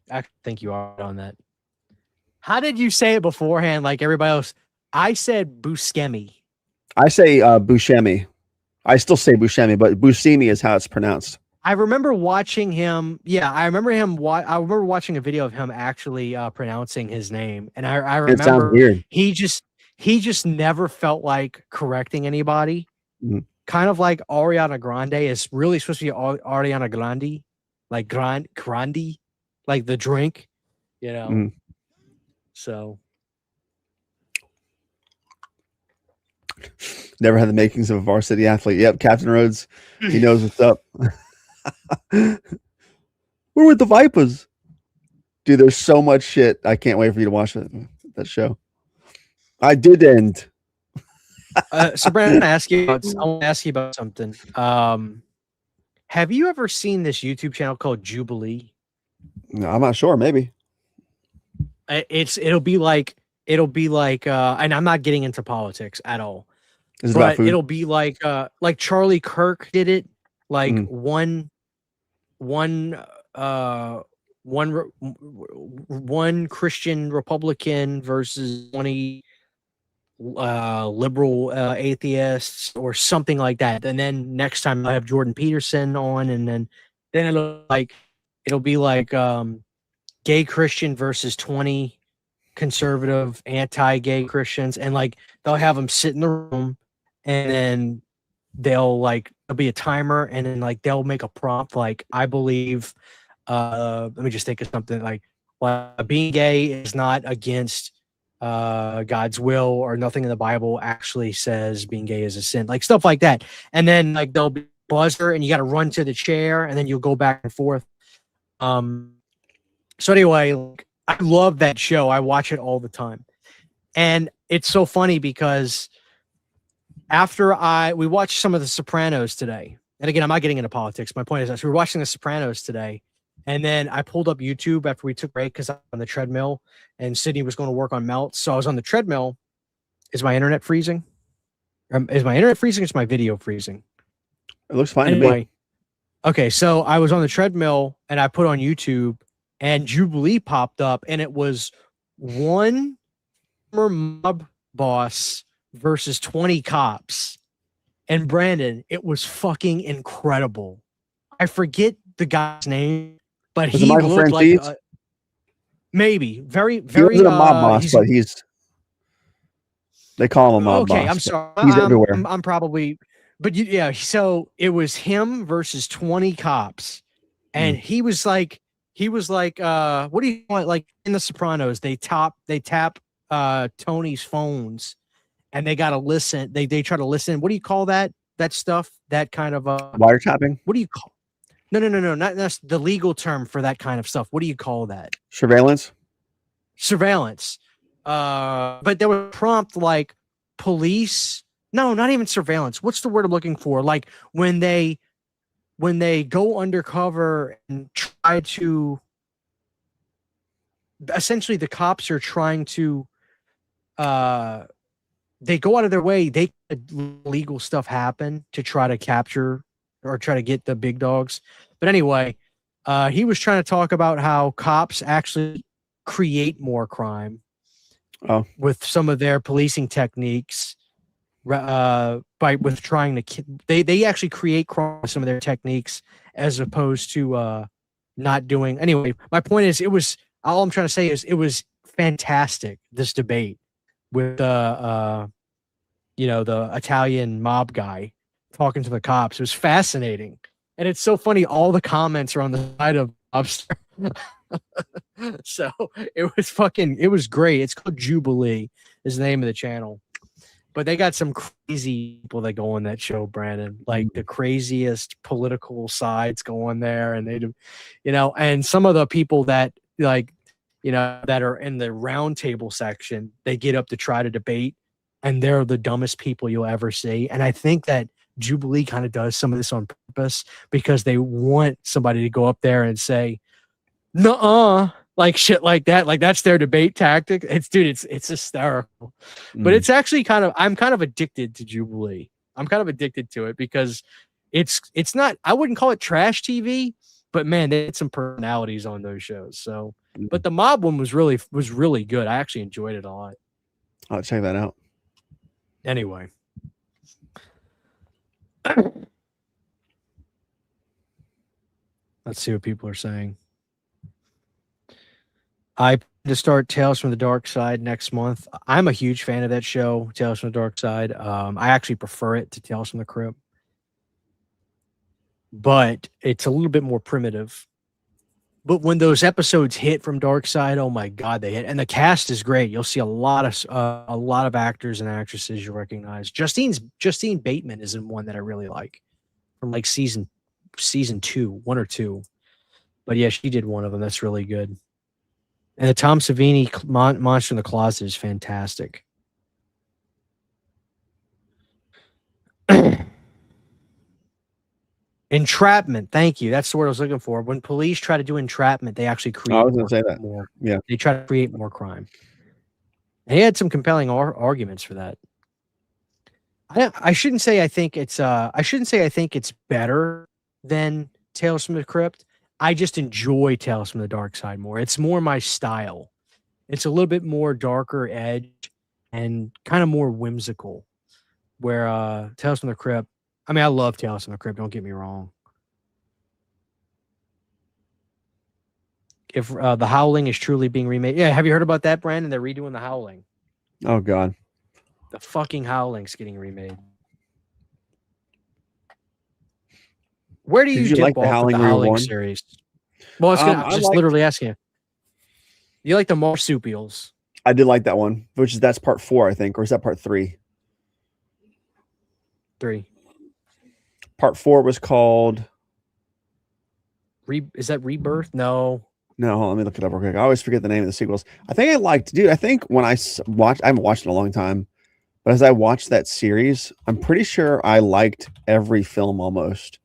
I think you are on that. How did you say it beforehand like everybody else? I said Buscemi. I say Buscemi. I still say Buscemi, but Buscemi is how it's pronounced. I remember watching him. Yeah, I remember him. I remember watching a video of him actually pronouncing his name, and I remember it sounds weird. He just never felt like correcting anybody. Mm-hmm. Kind of like Ariana Grande is really supposed to be Ariana Grande, like Grande, like the drink, you know. Mm. So. Never had the makings of a varsity athlete. Yep, Captain Rhodes. He knows what's up. We're with the Vipers. Dude, there's so much shit. I can't wait for you to watch that show. I did end. So Brandon, I want to ask you about something. Have you ever seen this YouTube channel called Jubilee? No, I'm not sure. Maybe. It'll be like, and I'm not getting into politics at all. Is it about food? It'll be like Charlie Kirk did it, like one Christian Republican versus 20 liberal atheists or something like that. And then next time I have Jordan Peterson on, and then it'll be like gay Christian versus 20 conservative anti-gay Christians, and like they'll have them sit in the room, and then there'll be a timer, and then like they'll make a prompt like, I believe let me just think of something like being gay is not against God's will, or nothing in the Bible actually says being gay is a sin, like stuff like that. And then like there'll be a buzzer, and you got to run to the chair, and then you'll go back and forth. So anyway, I love that show. I watch it all the time. And it's so funny because after we watched some of The Sopranos today, and again, I'm not getting into politics. My point is that we were watching The Sopranos today, and then I pulled up YouTube after we took a break because I'm on the treadmill, and Sydney was going to work on Melt. So I was on the treadmill. Is my internet freezing? Is my internet freezing? Or is my video freezing? It looks fine to me. Okay, so I was on the treadmill, and I put on YouTube, and Jubilee popped up, and it was one mob boss versus 20 cops. And Brandon, it was fucking incredible. I forget the guy's name, but he looked like maybe very. He wasn't a mob boss, but they call him a mob boss. Okay, I'm sorry. He's everywhere. I'm probably, but yeah. So it was him versus 20 cops, and he was like, what do you want? Like in The Sopranos, they tap Tony's phones, and they got to listen. They try to listen. What do you call that stuff? That kind of wiretapping. What do you call? No. Not that's the legal term for that kind of stuff. What do you call that? Surveillance. But there was a prompt like police No, not even surveillance. What's the word I'm looking for? Like when they go undercover and try to, essentially the cops are trying to, they go out of their way, they legal stuff happen to try to capture or try to get the big dogs. But anyway, he was trying to talk about how cops actually create more crime with some of their policing techniques, with trying to they actually create crime with some of their techniques as opposed to not doing. Anyway, my point is, all I'm trying to say is it was fantastic, this debate with the Italian mob guy talking to the cops. It was fascinating. And it's so funny, all the comments are on the side of Lobster. So it was great. It's called Jubilee, is the name of the channel. But they got some crazy people that go on that show, Brandon. Like the craziest political sides go on there, and they do, and some of the people that that are in the round table section, they get up to try to debate, and they're the dumbest people you'll ever see. And I think that Jubilee kind of does some of this on purpose because they want somebody to go up there and say, nuh-uh, like shit like that. Like that's their debate tactic. It's hysterical. But it's actually I'm kind of addicted to Jubilee. I'm kind of addicted to it because it's not, I wouldn't call it trash TV, but man, they had some personalities on those shows. So, but the mob one was really good. I actually enjoyed it a lot. I'll check that out. Anyway. Let's see what people are saying. I plan to start Tales from the Dark Side next month. I'm a huge fan of that show, Tales from the Dark Side. I actually prefer it to Tales from the Crypt, but it's a little bit more primitive. But when those episodes hit from Dark Side, oh my God, they hit, and the cast is great. You'll see a lot of actors and actresses you recognize. Justine Bateman is in one that I really like from like season 2, 1 or 2. But yeah, she did one of them. That's really good. And the Tom Savini Monster in the Closet is fantastic. Entrapment. Thank you. That's the word I was looking for. When police try to do entrapment, they actually create I was going to say that. more. Yeah. They try to create more crime. And he had some compelling arguments for that. I shouldn't say I think it's better than Tales from the Crypt. I just enjoy Tales from the Dark Side more. It's more my style. It's a little bit more darker edge and kind of more whimsical. Where Tales from the Crypt, I mean, I love Tales from the Crypt, don't get me wrong. If The Howling is truly being remade. Yeah, have you heard about that, Brandon? They're redoing The Howling. Oh, God. The fucking Howling's getting remade. Where do you dip like off the Howling with the Howling Reborn series? Well, I was literally asking you. You like the marsupials? I did like that one, that's part 4, I think, or is that part 3? 3. Part 4 was called. Is that Rebirth? No. No, hold on, let me look it up real quick. I always forget the name of the sequels. I think when I watched, I haven't watched in a long time, but as I watched that series, I'm pretty sure I liked every film almost.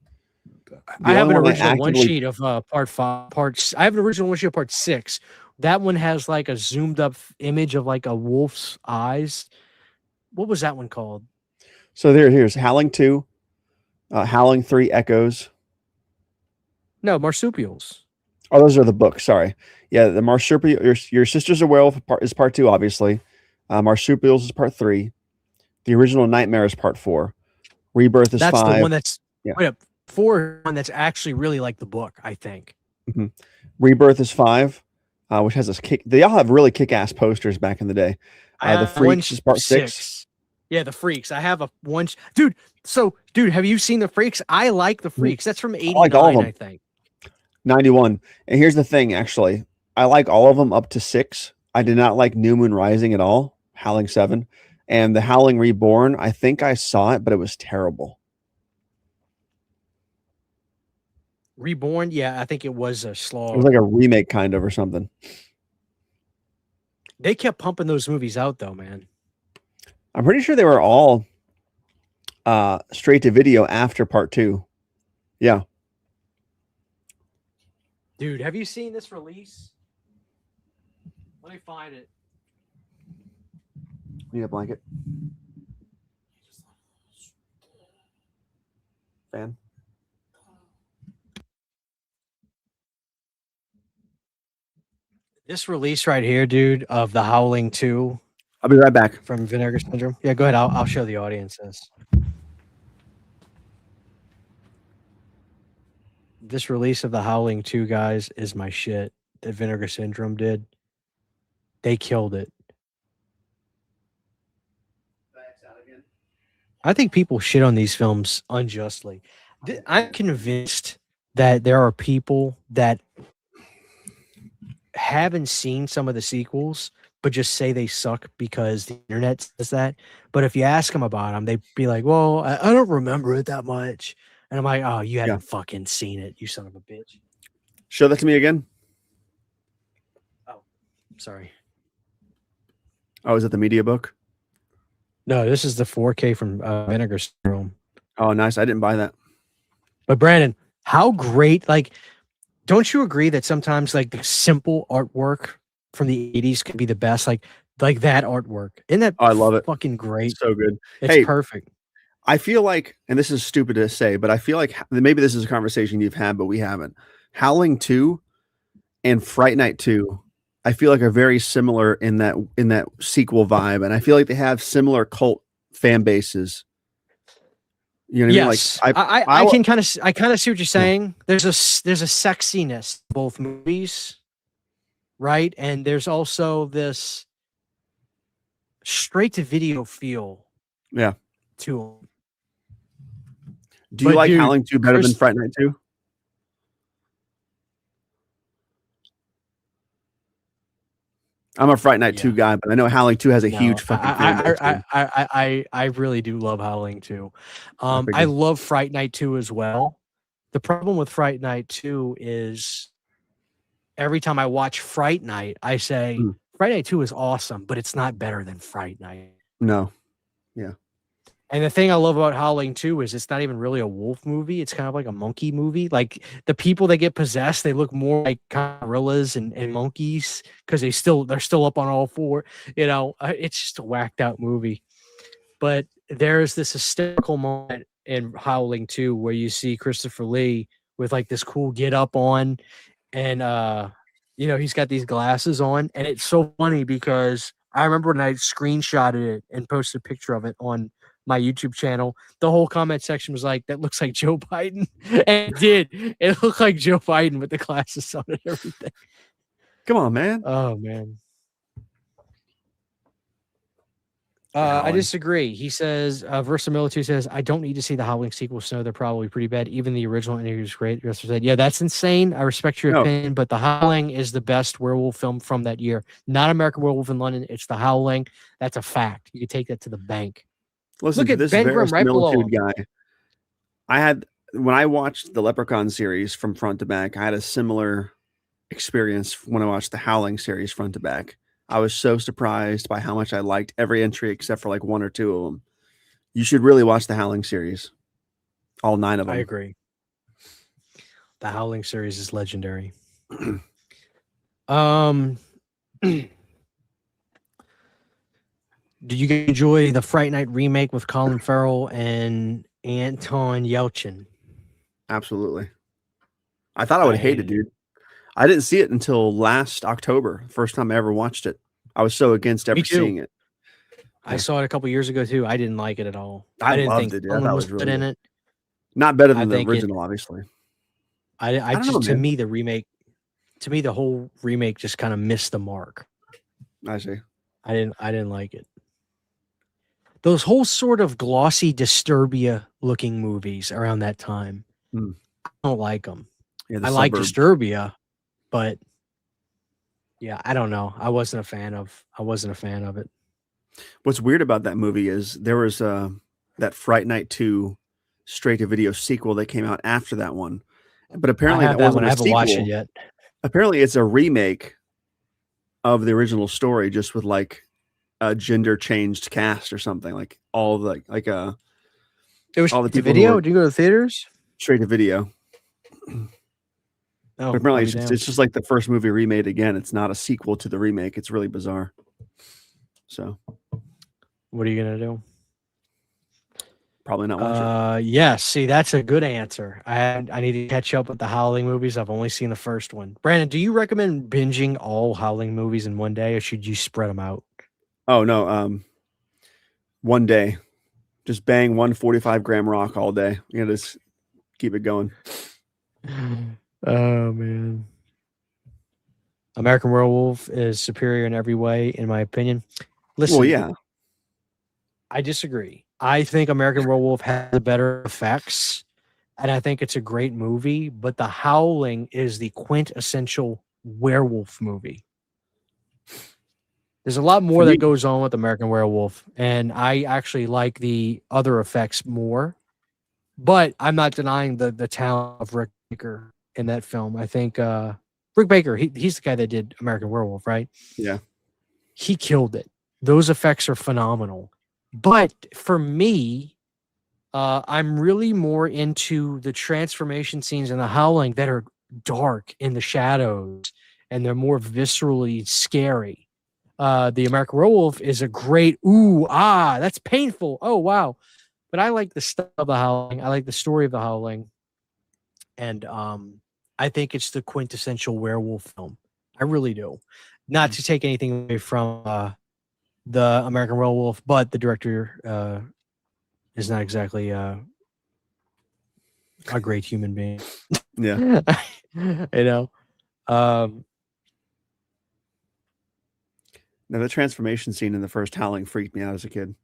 I have an original one sheet of part 5. I have an original one sheet of part 6. That one has like a zoomed up image of like a wolf's eyes. What was that one called? So here's Howling 2, Howling 3 Echoes. No, marsupials. Oh, those are the books. Sorry. Yeah, the marsupial. Your Sister's a Werewolf is part 2, obviously. Marsupials is part 3. The original Nightmare is part 4. Rebirth is 5. That's the one that's 4 one that's actually really like the book, I think. Mm-hmm. Rebirth is 5, which has this kick. They all have really kick-ass posters back in the day. The Freaks is part 6. Yeah, the Freaks. I have a one, dude. So, dude, have you seen the Freaks? I like the Freaks. That's from 89, like all of them. I think. 91. And here's the thing, actually. I like all of them up to 6. I did not like New Moon Rising at all. Howling 7. And the Howling Reborn, I think I saw it, but it was terrible. Reborn, yeah, I think it was a slog. It was like a remake kind of or something. They kept pumping those movies out though, man. I'm pretty sure they were all straight to video after part 2. Yeah. Dude, have you seen this release? Let me find it. Need a blanket. Fan. This release right here, dude, of The Howling 2. I'll be right back. From Vinegar Syndrome. Yeah, go ahead. I'll show the audience this. This release of The Howling 2, guys, is my shit that Vinegar Syndrome did. They killed it. I think people shit on these films unjustly. I'm convinced that there are people that haven't seen some of the sequels, but just say they suck because the internet says that. But if you ask them about them, they'd be like, well, I don't remember it that much. And I'm like, oh, you haven't fucking seen it, you son of a bitch. Show that to me again. Oh, sorry. Oh, is it the media book? No, this is the 4K from Vinegar Syndrome. Oh, nice. I didn't buy that. But Brandon, how great, like, don't you agree that sometimes like the simple artwork from the 80s could be the best? Like that artwork. Isn't that I love it. Fucking great. It's so good. It's perfect. I feel like, and this is stupid to say, but I feel like maybe this is a conversation you've had, but we haven't. Howling 2 and Fright Night 2, I feel like are very similar in that sequel vibe. And I feel like they have similar cult fan bases. You know what yes. I mean? Like I kind of see what you're saying. There's a sexiness to both movies, right? And there's also this straight to video feel. Yeah. To them. Do you like Howling 2 better than Fright Night 2? I'm a Fright Night 2 guy, but I know Howling 2 has a huge fucking fan base. I really do love Howling 2. I love Fright Night 2 as well. The problem with Fright Night 2 is every time I watch Fright Night, I say Fright Night 2 is awesome, but it's not better than Fright Night. No. Yeah. And the thing I love about Howling 2 is it's not even really a wolf movie. It's kind of like a monkey movie. Like the people that get possessed, they look more like gorillas and monkeys because they're still up on all four. You know, it's just a whacked out movie. But there's this hysterical moment in Howling 2 where you see Christopher Lee with like this cool get up on, and he's got these glasses on, and it's so funny because I remember when I screenshotted it and posted a picture of it on my YouTube channel, the whole comment section was like, that looks like Joe Biden. And it did. It looked like Joe Biden with the glasses on and everything. Come on, man. Oh, man. I disagree. He says, Versamilitude says, I don't need to see the Howling sequels. No, they're probably pretty bad. Even the original interview is great. The rest said, yeah, that's insane. I respect your opinion, but the Howling is the best werewolf film from that year. Not American Werewolf in London. It's the Howling. That's a fact. You can take that to the bank. Listen, look at this Ben Grimm right below him. Guy. When I watched the Leprechaun series from front to back, I had a similar experience when I watched the Howling series front to back. I was so surprised by how much I liked every entry except for like one or two of them. You should really watch the Howling series. All 9 of them. I agree. The Howling series is legendary. Did you enjoy the Fright Night remake with Colin Farrell and Anton Yelchin? Absolutely. I thought I would hate it, dude. I didn't see it until last October, first time I ever watched it. I was so against ever seeing it. I saw it a couple years ago too. I didn't like it at all. I didn't loved think it. I thought it was really good. In it. Not better than the original, obviously. I just, to me, the remake, the whole remake just kind of missed the mark. I see. I didn't like it. Those whole sort of glossy Disturbia looking movies around that time. I don't like them. Yeah, I like Disturbia, but yeah, I don't know. I wasn't a fan of it. What's weird about that movie is there was that Fright Night 2 straight to video sequel that came out after that one. But apparently that wasn't I haven't watched it yet. Apparently it's a remake of the original story, just with like a gender changed cast or something, like all the It was all the the people who video. were Did you go to the theaters? straight to video. Oh, But apparently, I'll be it's just like the first movie remade again. It's not a sequel to the remake. It's really bizarre. So, what are you gonna do? probably not watch it. Yeah. See, that's a good answer. I need to catch up with the Howling movies. I've only seen the first one. Brandon, do you recommend binging all Howling movies in one day, or should you spread them out? Oh no, one day, just bang 145-gram rock all day. You know, just keep it going. Oh man. American Werewolf is superior in every way, in my opinion. Listen, Well, yeah, I disagree. I think American Werewolf has the better effects, and I think it's a great movie, but The Howling is the quintessential werewolf movie. There's a lot more For that me- goes on with American Werewolf, and I actually like the other effects more. But I'm not denying the talent of Rick Baker in that film. I think Rick Baker, he's the guy that did American Werewolf, right? Yeah. He killed it. Those effects are phenomenal. But for me, I'm really more into the transformation scenes in The Howling that are dark in the shadows and they're more viscerally scary. The American Werewolf is a great, that's painful. Oh, wow. But I like the stuff of The Howling. I like the story of The Howling. And I think it's the quintessential werewolf film. I really do. Not to take anything away from the American Werewolf, but the director is not exactly a great human being. yeah. You know? Now the transformation scene in the first Howling freaked me out as a kid.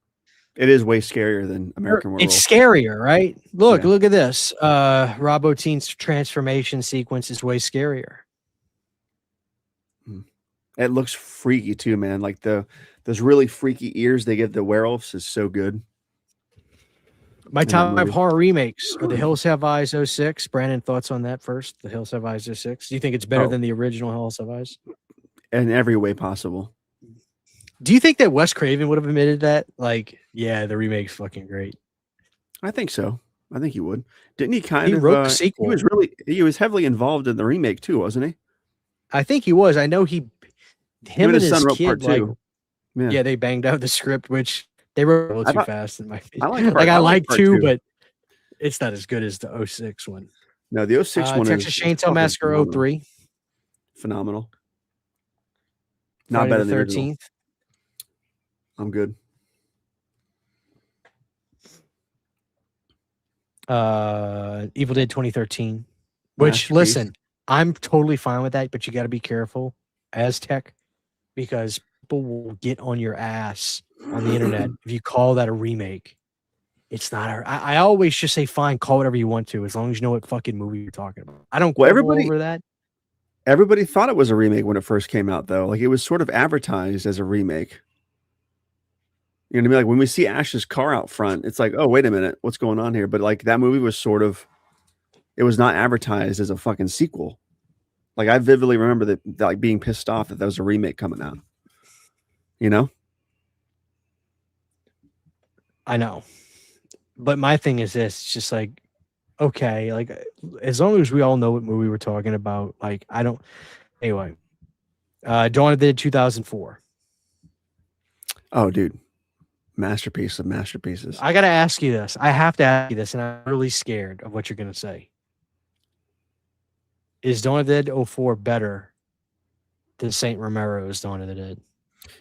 It is way scarier than American Werewolf. It's scarier, right? Look, Yeah. look at this. Rob Bottin's transformation sequence is way scarier. It looks freaky too, man. Like those really freaky ears they give the werewolves is so good. My In that top movie. horror remakes are The Hills Have Eyes 06. Brandon, thoughts on that first? The Hills Have Eyes 06. Do you think it's better Oh. than the original Hills Have Eyes? In every way possible. Do you think that Wes Craven would have admitted that? Like, yeah, the remake's fucking great. I think so. I think he would. Didn't he kind He of wrote the sequel. he was heavily involved in the remake too, wasn't he? I think he was. I know him and his his son wrote kid, part like, two. Yeah. yeah, they banged out the script, which they wrote a little I too thought- fast in my I like like part- I I like like part two, two. but it's not as good as the 06 one. No, the 06 one Texas is Chainsaw fucking Massacre phenomenal. 03. Phenomenal. Not Friday better the than the original. 13th. I'm good. Evil Dead 2013. Which, Masterpiece. listen, I'm totally fine with that, but you got to be careful, Aztec, because people will get on your ass on the internet if you call that a remake. It's not. I always just say, fine, call whatever you want to, as long as you know what fucking movie you're talking about. I don't Well, quibble over that. Everybody thought it was a remake when it first came out, though. Like it was sort of advertised as a remake. You know what I mean? Like when we see Ash's car out front, it's like, oh, wait a minute, what's going on here? But like that movie was sort of, it was not advertised as a fucking sequel. Like I vividly remember that like being pissed off that there was a remake coming out. You know? I know. But my thing is this, it's just like, okay, like as long as we all know what movie we're talking about, like I don't anyway. Dawn of the Dead 2004. Oh, dude. Masterpiece of masterpieces. I gotta ask you this. I have to ask you this, and I'm really scared of what you're gonna say. Is Dawn of the Dead 04 better than Saint Romero's Dawn of the Dead?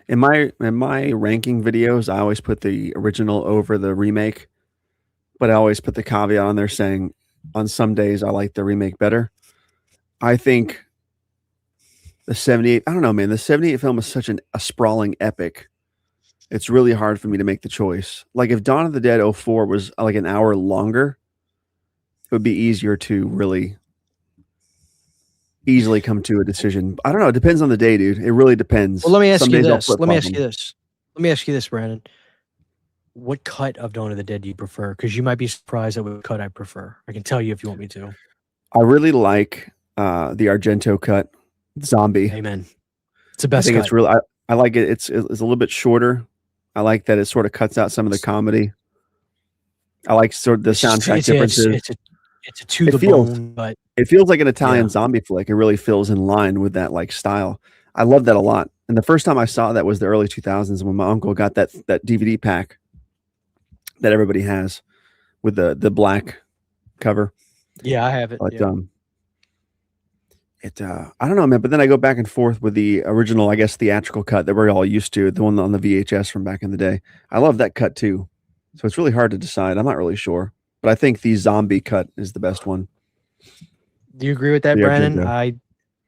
In my ranking videos, I always put the original over the remake, but I always put the caveat on there saying on some days I like the remake better. I think the 78, I don't know, man, the 78 film is such a sprawling epic. It's really hard for me to make the choice. Like if Dawn of the Dead 04 was like an hour longer, it would be easier to really easily come to a decision. I don't know. It depends on the day, dude. It really depends. Well, let me ask Some you days I'll this. flip Let me flop ask you them. this. Let me ask you this, Brandon. What cut of Dawn of the Dead do you prefer? Because you might be surprised at what cut I prefer. I can tell you if you want me to. I really like the Argento cut, Zombie. Amen. It's the I best think cut. it's really. I like it. It's a little bit shorter. I like that it sort of cuts out some of the comedy. I like sort of the soundtrack differences. It's a to the bone, but it feels like an Italian zombie flick. It really feels in line with that like style. I love that a lot. And the first time I saw that was the early 2000s when my uncle got that DVD pack that everybody has with the black cover. Yeah, I have it. But I don't know, man. But then I go back and forth with the original, I guess, theatrical cut that we're all used to, the one on the VHS from back in the day. I love that cut too. So it's really hard to decide. I'm not really sure, but I think the zombie cut is the best one. Do you agree with that, Brandon?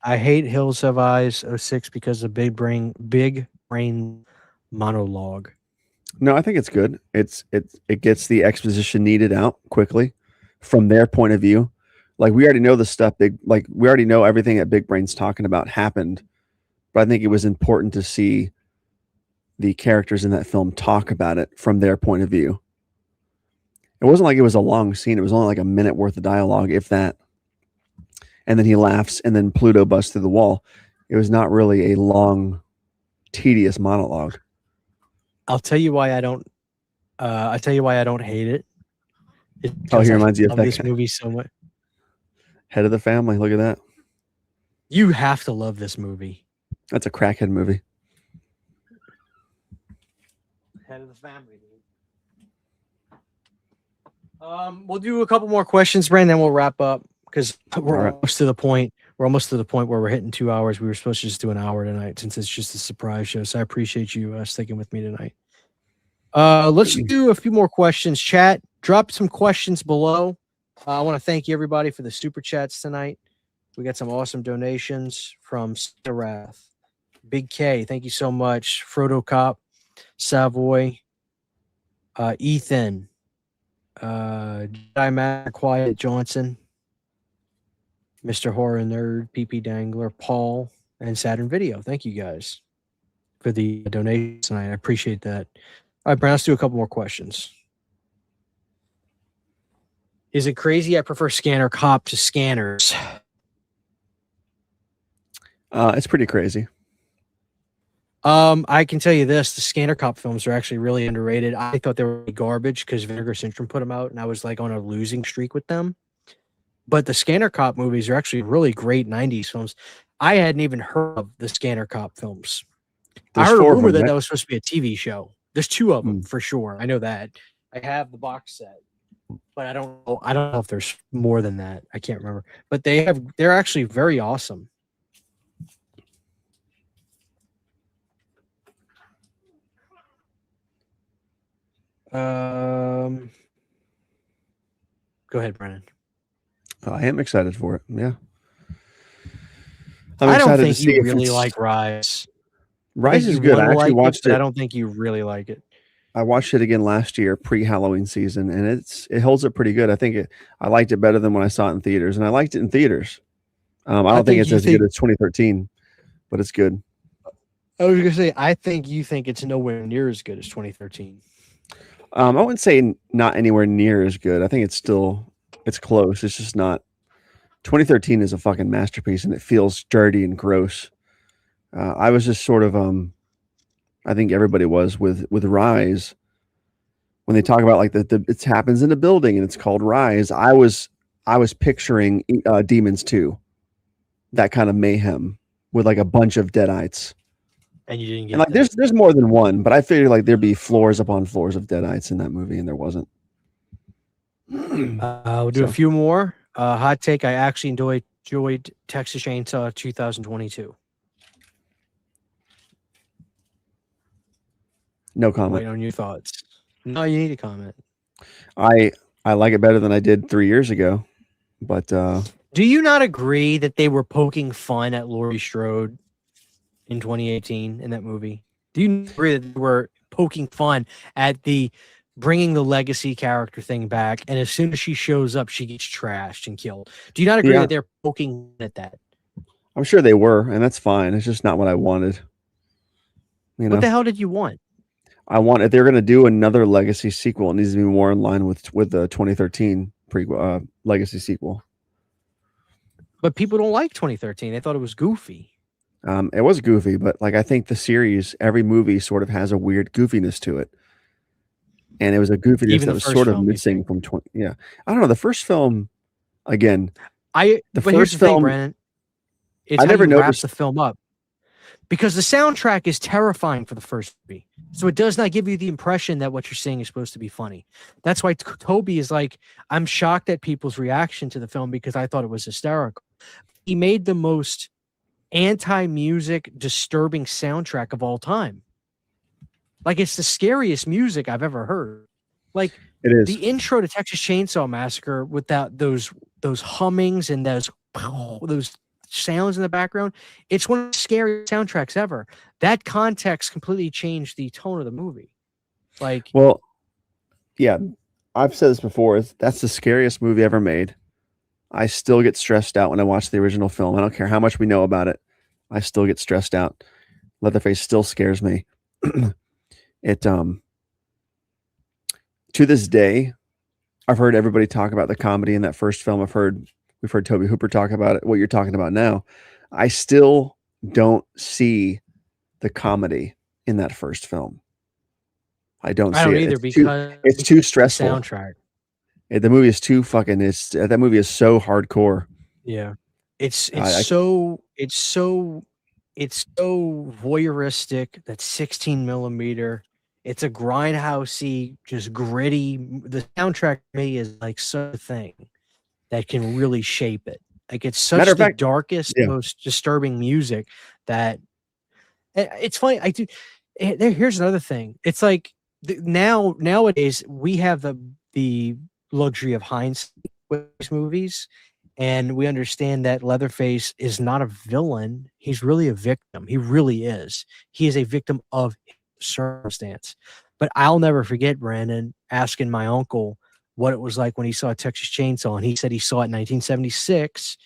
I hate Hills Have Eyes 06 because of big brain monologue. No, I think it's good. It gets the exposition needed out quickly from their point of view. Like we already know the stuff we already know everything that Big Brain's talking about happened, but I think it was important to see the characters in that film talk about it from their point of view. It wasn't like it was a long scene. It was only like a minute worth of dialogue, if that. And then he laughs and then Pluto busts through the wall. It was not really a long, tedious monologue. I'll tell you why I don't hate it. He reminds you of this movie so much. Head of the Family. Look at that. You have to love this movie. That's a crackhead movie. Head of the Family. We'll do a couple more questions, Brandon, then we'll wrap up because we're almost to the point. We're almost to the point where we're hitting 2 hours. We were supposed to just do an hour tonight since it's just a surprise show. So I appreciate you sticking with me tonight. Let's do a few more questions. Chat, drop some questions below. I want to thank you everybody for the super chats tonight. We got some awesome donations from Wrath, Big K. Thank you so much. Frodo Cop, Savoy, Ethan, Jedi Matt, Quiet Johnson, Mr. Horror Nerd, PP Dangler, Paul, and Saturn Video. Thank you guys for the donations tonight. I appreciate that. All right, Brian, let's do a couple more questions. Is it crazy I prefer Scanner Cop to Scanners? It's pretty crazy. I can tell you this, the Scanner Cop films are actually really underrated. I thought they were garbage because Vinegar Syndrome put them out and I was like on a losing streak with them. But the Scanner Cop movies are actually really great 90s films. I hadn't even heard of the Scanner Cop films. I heard a rumor that was supposed to be a TV show. There's 2 of them for sure. I know that. I have the box set. But I don't know if there's more than that. I can't remember. But they're actually very awesome. Go ahead, Brennan. I am excited for it. Yeah. I don't think you really like Rise. Rise is good. I actually watched it. I don't think you really like it. I watched it again last year, pre-Halloween season, and it holds up pretty good. I think I liked it better than when I saw it in theaters, and I liked it in theaters. I don't think it's as good as 2013, but it's good. I was gonna say, I think you think it's nowhere near as good as 2013. I wouldn't say not anywhere near as good. I think it's close. It's just not. 2013 is a fucking masterpiece, and it feels dirty and gross. I was just sort of I think everybody was with Rise when they talk about like it happens in a building and it's called Rise. I was picturing Demons 2, that kind of mayhem with like a bunch of deadites. And you didn't get and like that. There's more than one, but I figured like there'd be floors upon floors of deadites in that movie, and there wasn't. We'll do a few more. Hot take: I actually enjoyed Texas Chainsaw 2022. No comment. Wait on your thoughts. No, you need to comment. I like it better than I did 3 years ago, but do you not agree that they were poking fun at Laurie Strode in 2018 in that movie? Do you agree that they were poking fun at the bringing the legacy character thing back, and as soon as she shows up, she gets trashed and killed? Do you not agree that they're poking at that? I'm sure they were, and that's fine. It's just not what I wanted. You know? What the hell did you want? If they're going to do another legacy sequel, it needs to be more in line with the 2013 legacy sequel. But people don't like 2013. They thought it was goofy. It was goofy, but like I think the series, every movie sort of has a weird goofiness to it. and it was a goofiness Even that the was first sort of film, you missing think? from 20. Yeah, I don't know. The first film, again, But here's first the thing, film, Brandon. It's I how never you wrap noticed. the film up. Because the soundtrack is terrifying for the first movie. So it does not give you the impression that what you're saying is supposed to be funny. That's why Toby is like, I'm shocked at people's reaction to the film because I thought it was hysterical. He made the most anti-music, disturbing soundtrack of all time. Like, it's the scariest music I've ever heard. Like, It is. the intro to Texas Chainsaw Massacre with those hummings and those sounds in the background, it's one of the scariest soundtracks ever. That context completely changed the tone of the movie. Like, Well, yeah, I've said this before. That's the scariest movie ever made. I still get stressed out when I watch the original film. I don't care how much we know about it. I still get stressed out. Leatherface still scares me. It to this day, I've heard everybody talk about the comedy in that first film. We've heard Toby Hooper talk about it, what you're talking about now. I still don't see the comedy in that first film. I don't see it. either because it's too stressful. The soundtrack. The movie is too fucking. That movie is so hardcore. Yeah, it's so voyeuristic. That 16 millimeter. It's a grindhousey, just gritty. The soundtrack to me is like such a thing that can really shape it. Like, it's such the darkest, most disturbing music that it's funny. Here's another thing. It's like nowadays we have the luxury of hindsight with these movies, and we understand that Leatherface is not a villain. He's really a victim. He really is. He is a victim of circumstance. But I'll never forget, Brandon, asking my uncle what it was like when he saw Texas Chainsaw, and he said he saw it in 1976,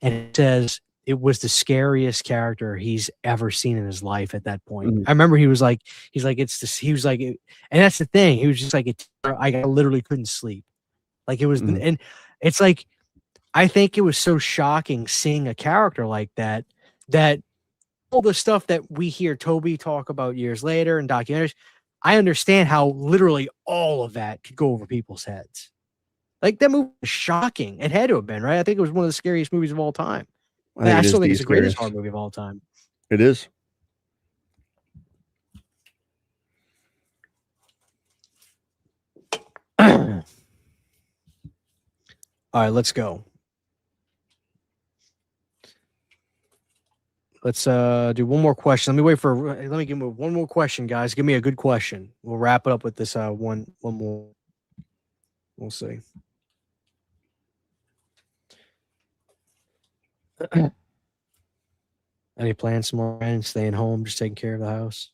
and it says it was the scariest character he's ever seen in his life at that point. I remember he was like, and that's the thing. He was just like, I literally couldn't sleep. Like, it was, and it's like, I think it was so shocking seeing a character like that all the stuff that we hear Toby talk about years later in documentaries, I understand how literally all of that could go over people's heads. Like, that movie was shocking. It had to have been, right? I think it was one of the scariest movies of all time. I still think it's the greatest horror movie of all time. It is. All right, let's go. Let's do one more question. Let me give me one more question, guys. Give me a good question. We'll wrap it up with this one more. We'll see. Any plans tomorrow and staying home, just taking care of the house?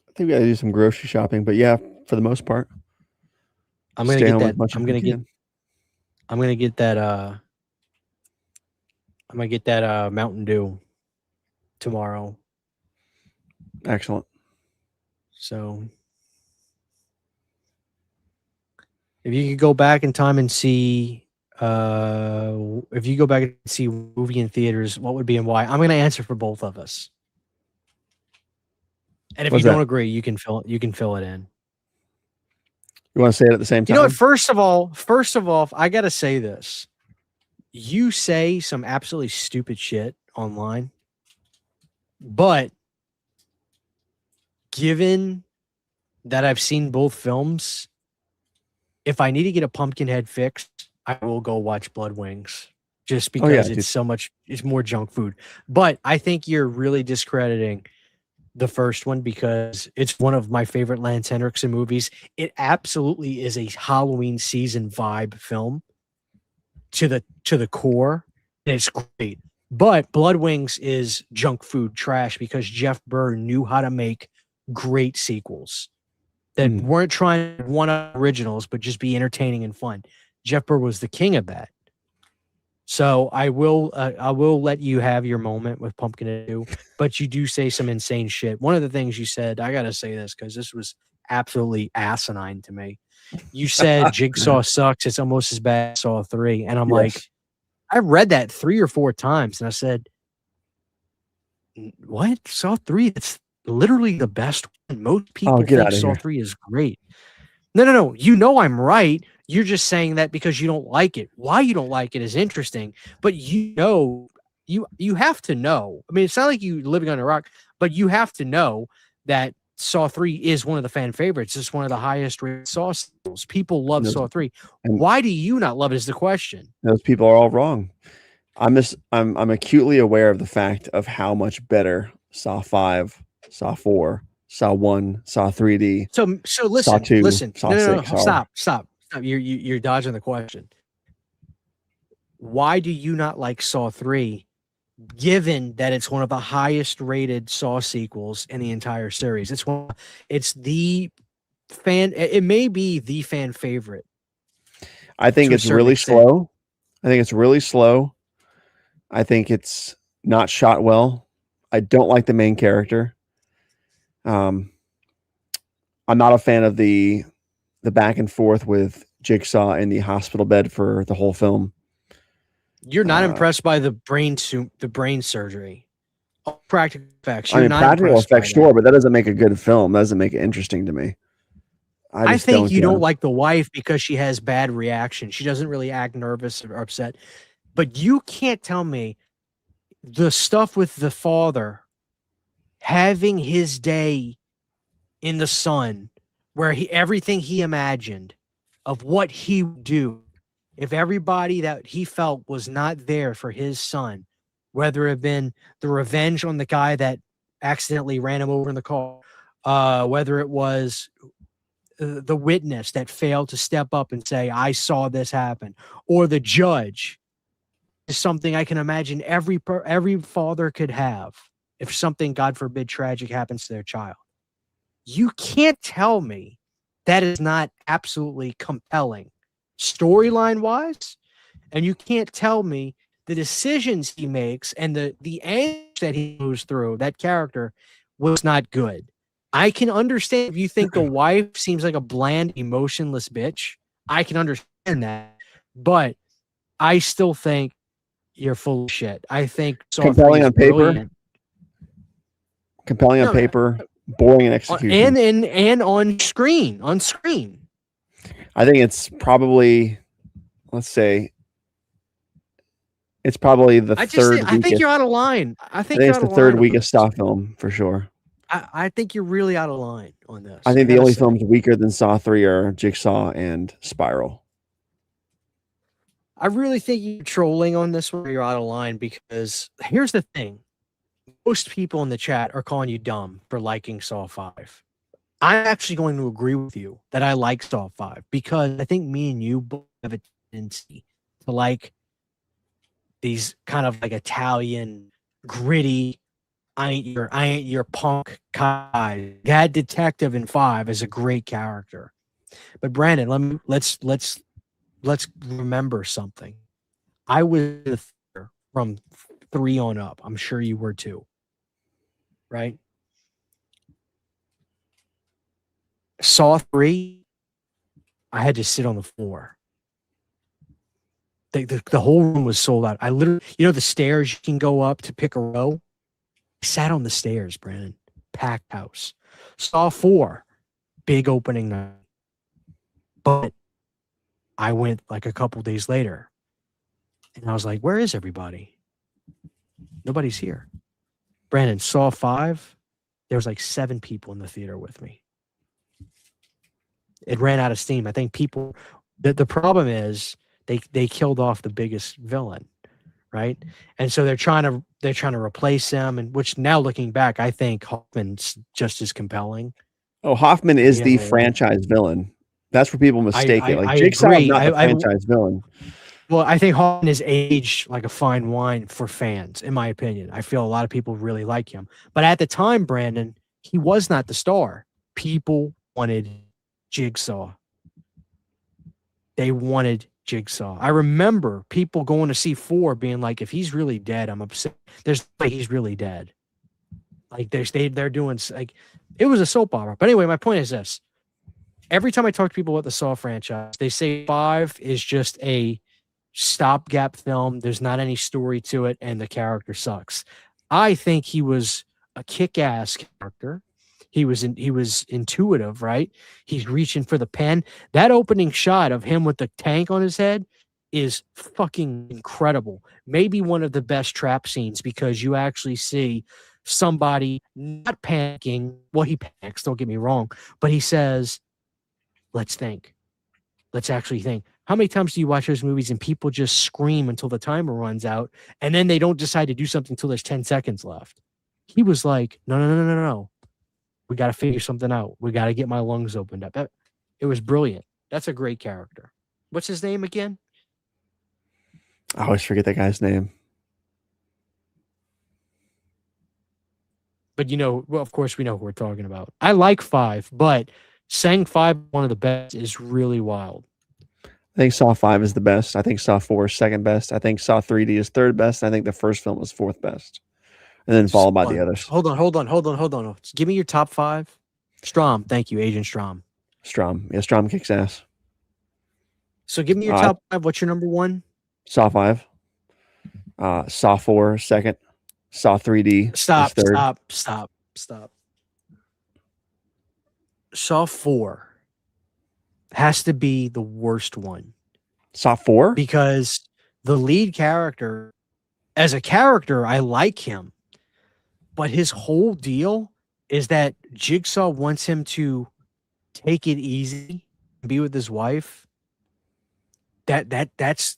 I think we gotta do some grocery shopping, but yeah, for the most part. I'm gonna get that. I'm gonna get that Mountain Dew tomorrow. Excellent. So if you could go back in time and see a movie in theaters, what would be and why? I'm going to answer for both of us. And if you don't agree, you can fill it in. You want to say it at the same time? You know what? First of all, I got to say this. You say some absolutely stupid shit online, but given that I've seen both films, if I need to get a Pumpkinhead fixed, I will go watch Blood Wings just because it's more junk food. But I think you're really discrediting the first one because it's one of my favorite Lance Henriksen movies. It absolutely is a Halloween season vibe film to the core. And it's great. But Blood Wings is junk food trash because Jeff Burr knew how to make great sequels that weren't trying to one-up originals, but just be entertaining and fun. Jeff Burr was the king of that. So I will let you have your moment with Pumpkinhead, but you do say some insane shit. One of the things you said, I gotta say this because this was absolutely asinine to me. You said Jigsaw sucks. It's almost as bad as Saw 3. And I'm like, I read that 3 or 4 times and I said, what? Saw 3? It's literally the best one. Most people get think outta Saw here. 3 is great. No. You know I'm right. You're just saying that because you don't like it. Why you don't like it is interesting, but you have to know. I mean, it's not like you living on a rock, but you have to know that Saw 3 is one of the fan favorites. It's one of the highest rated Saw sequels. People love Saw 3. Why do you not love it is the question. Those people are all wrong. I'm acutely aware of the fact of how much better Saw 5, Saw 4, Saw 1, Saw 3D. So listen, Saw 2, listen. Saw No, 6 stop. You're dodging the question. Why do you not like Saw 3, given that it's one of the highest rated Saw sequels in the entire series? It may be the fan favorite. I think it's really slow. I think it's not shot well. I don't like the main character. I'm not a fan of the back and forth with Jigsaw in the hospital bed for the whole film. You're not impressed by the brain surgery. All practical effects. I mean, practical effects, sure, but that doesn't make a good film. That doesn't make it interesting to me. I think you don't like the wife because she has bad reaction. She doesn't really act nervous or upset. But you can't tell me the stuff with the father having his day in the sun where everything he imagined of what he would do if everybody that he felt was not there for his son, whether it had been the revenge on the guy that accidentally ran him over in the car, whether it was the witness that failed to step up and say, I saw this happen, or the judge, is something I can imagine every father could have if something, God forbid, tragic happens to their child. You can't tell me that is not absolutely compelling storyline wise, and you can't tell me the decisions he makes and the anguish that he goes through, that character, was not good. I can understand if you think the wife seems like a bland, emotionless bitch. I can understand that, but I still think you're full of shit. I think compelling on paper, boring in execution, and on screen. I think it's probably, let's say, it's probably the third. I think you're out of line. I think it's the third weakest Saw film for sure. I think you're really out of line on this. I think the only films weaker than Saw 3 are Jigsaw and Spiral. I really think you're trolling on this one. You're out of line because here's the thing. Most people in the chat are calling you dumb for liking Saw 5. I'm actually going to agree with you that I like Saw 5 because I think me and you both have a tendency to like these kind of like Italian, gritty, I ain't your punk guy. Bad Detective in 5 is a great character. But Brandon, let's remember something. I was from 3 on up. I'm sure you were too. Right? Saw 3, I had to sit on the floor. The whole room was sold out. I literally, the stairs you can go up to pick a row. I sat on the stairs, Brandon. Packed house. Saw 4, big opening night. But I went like a couple days later, and I was like, where is everybody? Nobody's here. Brandon, Saw 5, there was like 7 people in the theater with me. It ran out of steam. I think people, the problem is they killed off the biggest villain, right? And so they're trying to replace him, and which now looking back, I think Hoffman's just as compelling. Oh, Hoffman is the franchise villain. That's where people mistake it. Like Jigsaw is not the franchise villain. Well, I think Hoffman is aged like a fine wine for fans, in my opinion. I feel a lot of people really like him. But at the time, Brandon, he was not the star. People wanted Jigsaw. They wanted Jigsaw. I remember people going to see 4 being like, if he's really dead, I'm upset. There's like he's really dead. Like they're doing like it was a soap opera. But anyway, my point is this. Every time I talk to people about the Saw franchise, they say 5 is just a stopgap film. There's not any story to it, and the character sucks. I think he was a kick-ass character. He was intuitive, right? He's reaching for the pen. That opening shot of him with the tank on his head is fucking incredible. Maybe one of the best trap scenes, because you actually see somebody not panicking. Well, he panics, don't get me wrong, but he says, let's think. Let's actually think. How many times do you watch those movies and people just scream until the timer runs out and then they don't decide to do something until there's 10 seconds left? He was like, no. We got to figure something out. We got to get my lungs opened up. It was brilliant. That's a great character. What's his name again? I always forget that guy's name. But well, of course we know who we're talking about. I like 5, but saying 5 one of the best is really wild. I think Saw 5 is the best. I think Saw 4 is second best. I think Saw 3D is third best. I think the first film was fourth best. And then followed by the others. Hold on. Give me your top 5. Strom. Thank you, Agent Strom. Strom. Yeah, Strom kicks ass. So give me your top 5. What's your number 1? Saw 5. Saw 4 second. Saw 3D. Stop. Third. Stop. Saw 4 has to be the worst one. Saw 4? Because the lead character, as a character, I like him. But his whole deal is that Jigsaw wants him to take it easy and be with his wife. That's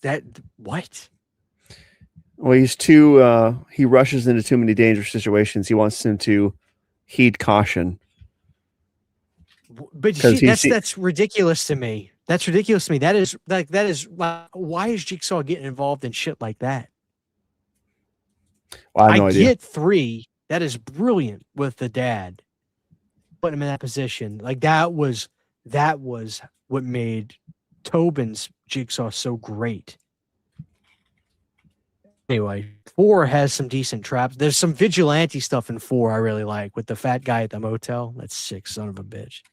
what? Well, he rushes into too many dangerous situations. He wants him to heed caution. But that's ridiculous to me. That's ridiculous to me. That is why is Jigsaw getting involved in shit like that? Well, I have no idea. Get 3. That is brilliant with the dad. Put him in that position. Like that was what made Tobin's Jigsaw so great. Anyway, 4 has some decent traps. There's some vigilante stuff in 4 I really like, with the fat guy at the motel. That's sick, son of a bitch.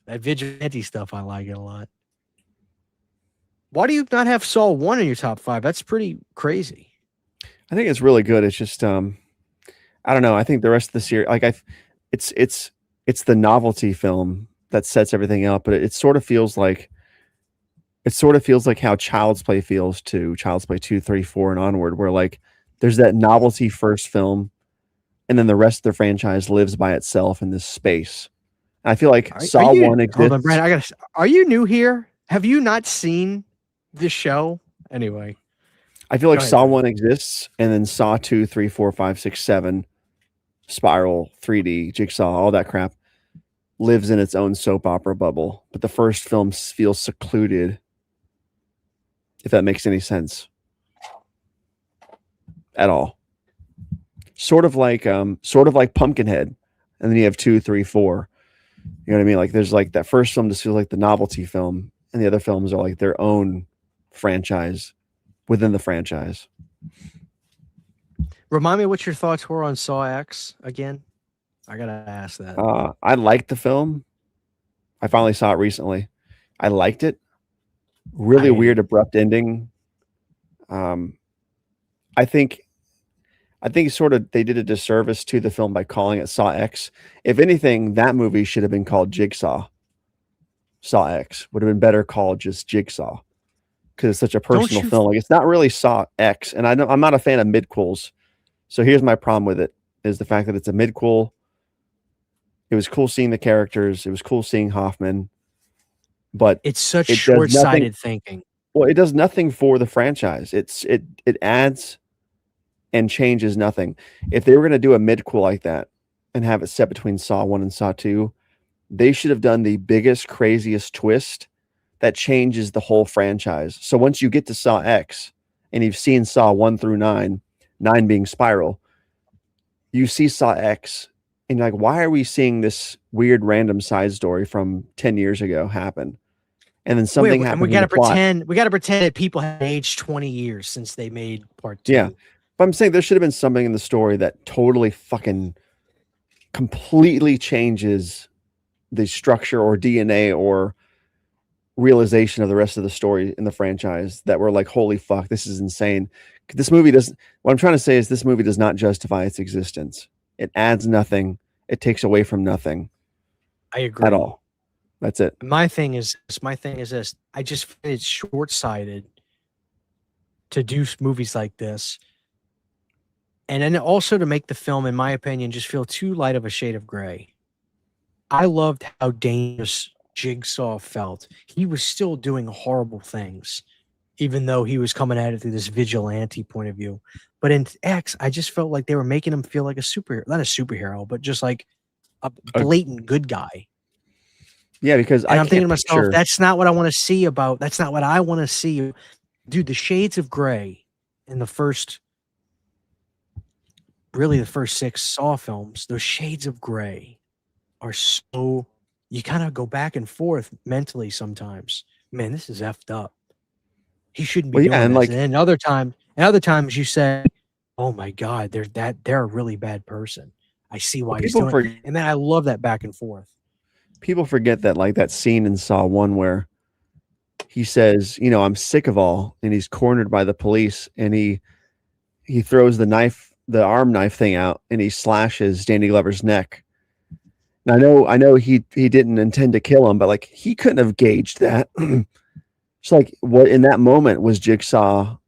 That vigilante stuff, I like it a lot. Why do you not have Saw 1 in your top 5? That's pretty crazy. I think it's really good. It's just I don't know. I think the rest of the series, it's the novelty film that sets everything up, but it sort of feels like how Child's Play feels to Child's Play 2, 3, 4, and onward, where like there's that novelty first film, and then the rest of the franchise lives by itself in this space. And I feel like Saw 1 exists. Hold on, Brad, are you new here? Have you not seen this show? Anyway. I feel like Saw 1 exists, and then Saw 2, 3, 4, 5, 6, 7, Spiral, 3D, Jigsaw, all that crap lives in its own soap opera bubble. But the first film feels secluded, if that makes any sense at all. Sort of like Pumpkinhead, and then you have 2, 3, 4. You know what I mean? Like there's like that first film just feels like the novelty film, and the other films are like their own franchise within the franchise. Remind me what your thoughts were on Saw X again. I gotta ask that. I liked the film. I finally saw it recently. I liked it. Really weird, abrupt ending. I think sort of they did a disservice to the film by calling it Saw X. If anything, that movie should have been called Jigsaw. Saw X would have been better called just Jigsaw, because it's such a personal film. Like it's not really Saw X, and I'm not a fan of midquels. So here's my problem with it: is the fact that it's a midquel. It was cool seeing the characters. It was cool seeing Hoffman, but it's such short-sighted thinking. Well, it does nothing for the franchise. It adds and changes nothing. If they were going to do a midquel like that and have it set between Saw 1 and Saw 2, they should have done the biggest, craziest twist that changes the whole franchise. So once you get to Saw X and you've seen Saw 1 through 9, 9 being Spiral, you see Saw X and you're like, why are we seeing this weird random side story from 10 years ago happen? And then something happened. And we got to pretend that people have aged 20 years since they made part 2. Yeah. But I'm saying there should have been something in the story that totally fucking completely changes the structure or DNA or realization of the rest of the story in the franchise that we're like, holy fuck, this is insane. This movie doesn't. What I'm trying to say is this movie does not justify its existence. It adds nothing. It takes away from nothing. I agree at all. That's it. My thing is this. I just find it short-sighted to do movies like this. And then also to make the film, in my opinion, just feel too light of a shade of gray. I loved how dangerous Jigsaw felt. He was still doing horrible things, even though he was coming at it through this vigilante point of view. But in X, I just felt like they were making him feel like a superhero. Not a superhero, but just like a blatant good guy. Yeah, because I'm thinking to myself, that's not what I want to see about. That's not what I want to see. Dude, the shades of gray in the first 6 Saw films, those shades of gray are so, you kind of go back and forth mentally sometimes. Man, this is effed up. He shouldn't be doing this. Like, and other times you say, oh my God, they're a really bad person. I see why he's doing it. And then I love that back and forth. People forget that, like that scene in Saw 1 where he says, you know, I'm sick of all, and he's cornered by the police, and he throws the arm knife thing out, and he slashes Danny Glover's neck. And I know he didn't intend to kill him, but like he couldn't have gauged that. It's like, what in that moment was Jigsaw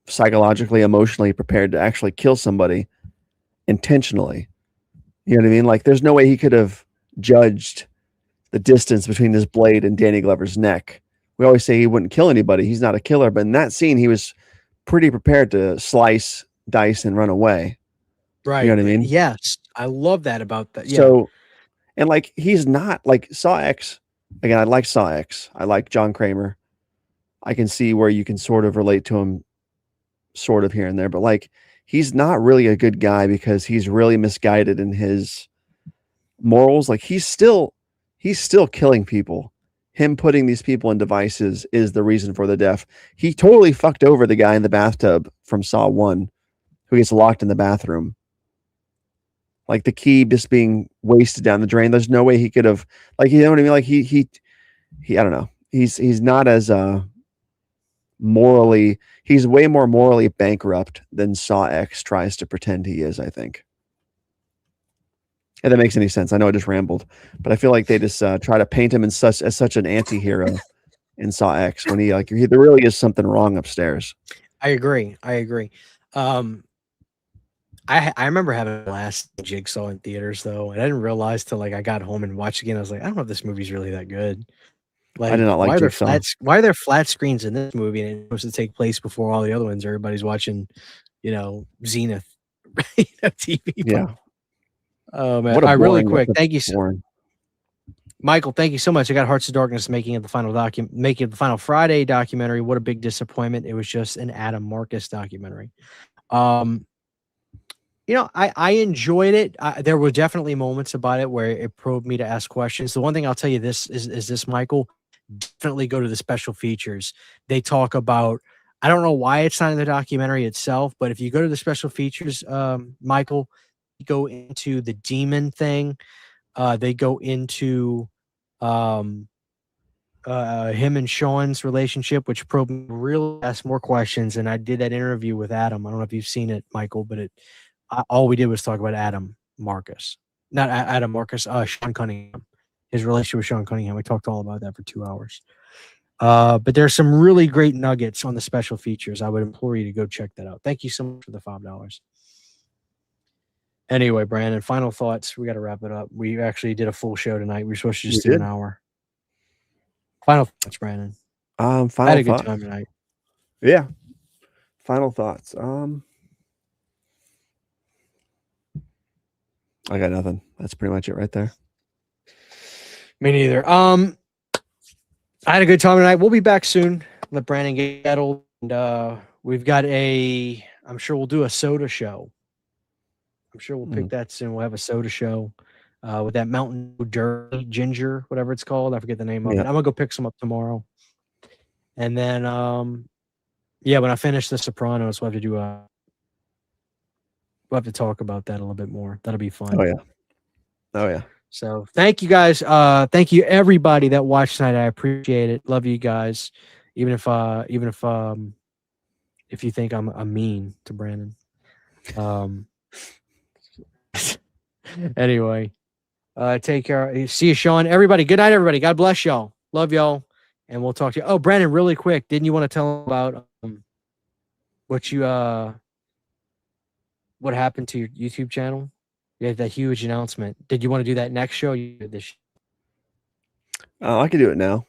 psychologically, emotionally prepared to actually kill somebody intentionally? You know what I mean? Like, there's no way he could have judged the distance between his blade and Danny Glover's neck. We always say he wouldn't kill anybody. He's not a killer, but in that scene, he was pretty prepared to slice, dice, and run away. Right. You know what I mean? Yes. I love that about that. Yeah. So, and like, he's not like Saw X. Again, I like Saw X. I like John Kramer. I can see where you can sort of relate to him sort of here and there, but like, he's not really a good guy because he's really misguided in his morals. Like, he's still killing people. Him putting these people in devices is the reason for the death. He totally fucked over the guy in the bathtub from Saw 1 who gets locked in the bathroom. Like, the key just being wasted down the drain. There's no way he could have, like, you know what I mean? Like, he I don't know. He's not as morally, he's way more morally bankrupt than Saw X tries to pretend he is, I think. If that makes any sense. I know I just rambled, but I feel like they just try to paint him as such an anti-hero in Saw X when there really is something wrong upstairs. I agree. I remember having last Jigsaw in theaters though, and I didn't realize till like I got home and watched again. I was like, I don't know if this movie's really that good. Like, I did not like Jigsaw. Why are there flat screens in this movie? And it's supposed to take place before all the other ones. Everybody's watching, Zenith TV. Yeah. Oh man! All right, really quick. Thank you, Michael. Thank you so much. I got Hearts of Darkness making it the final Friday documentary. What a big disappointment! It was just an Adam Marcus documentary. I enjoyed it. There were definitely moments about it where it probed me to ask questions. The one thing I'll tell you is this, Michael, definitely go to the special features. They talk about, I don't know why it's not in the documentary itself, but if you go to the special features, Michael, you go into the demon thing. They go into him and Sean's relationship, which probed me to really ask more questions. And I did that interview with Adam. I don't know if you've seen it, Michael, but all we did was talk about Sean Cunningham, his relationship with Sean Cunningham. We talked all about that for 2 hours. But there's some really great nuggets on the special features. I would implore you to go check that out. Thank you so much for the $5. Anyway, Brandon, final thoughts. We got to wrap it up. We actually did a full show tonight. We were supposed to just do an hour. Final thoughts, Brandon. I had a good time tonight. Yeah. Final thoughts. I got nothing. That's pretty much it right there. Me neither. I had a good time tonight. We'll be back soon. Let Brandon get settled. And we've got I'm sure we'll do a soda show. I'm sure we'll pick that soon. We'll have a soda show with that Mountain Dew ginger, whatever it's called. I forget the name of it. I'm gonna go pick some up tomorrow. And then when I finish the Sopranos, we'll have to talk about that a little bit more. That'll be fun. Oh yeah. So thank you guys. Thank you everybody that watched tonight. I appreciate it. Love you guys. Even if you think I'm mean to Brandon. Anyway, take care. See you, Sean. Everybody, good night, everybody. God bless y'all. Love y'all. And we'll talk to you. Oh, Brandon, really quick. Didn't you want to tell them about what happened to your YouTube channel? You had that huge announcement. Did you want to do that next show? You did this. I can do it now.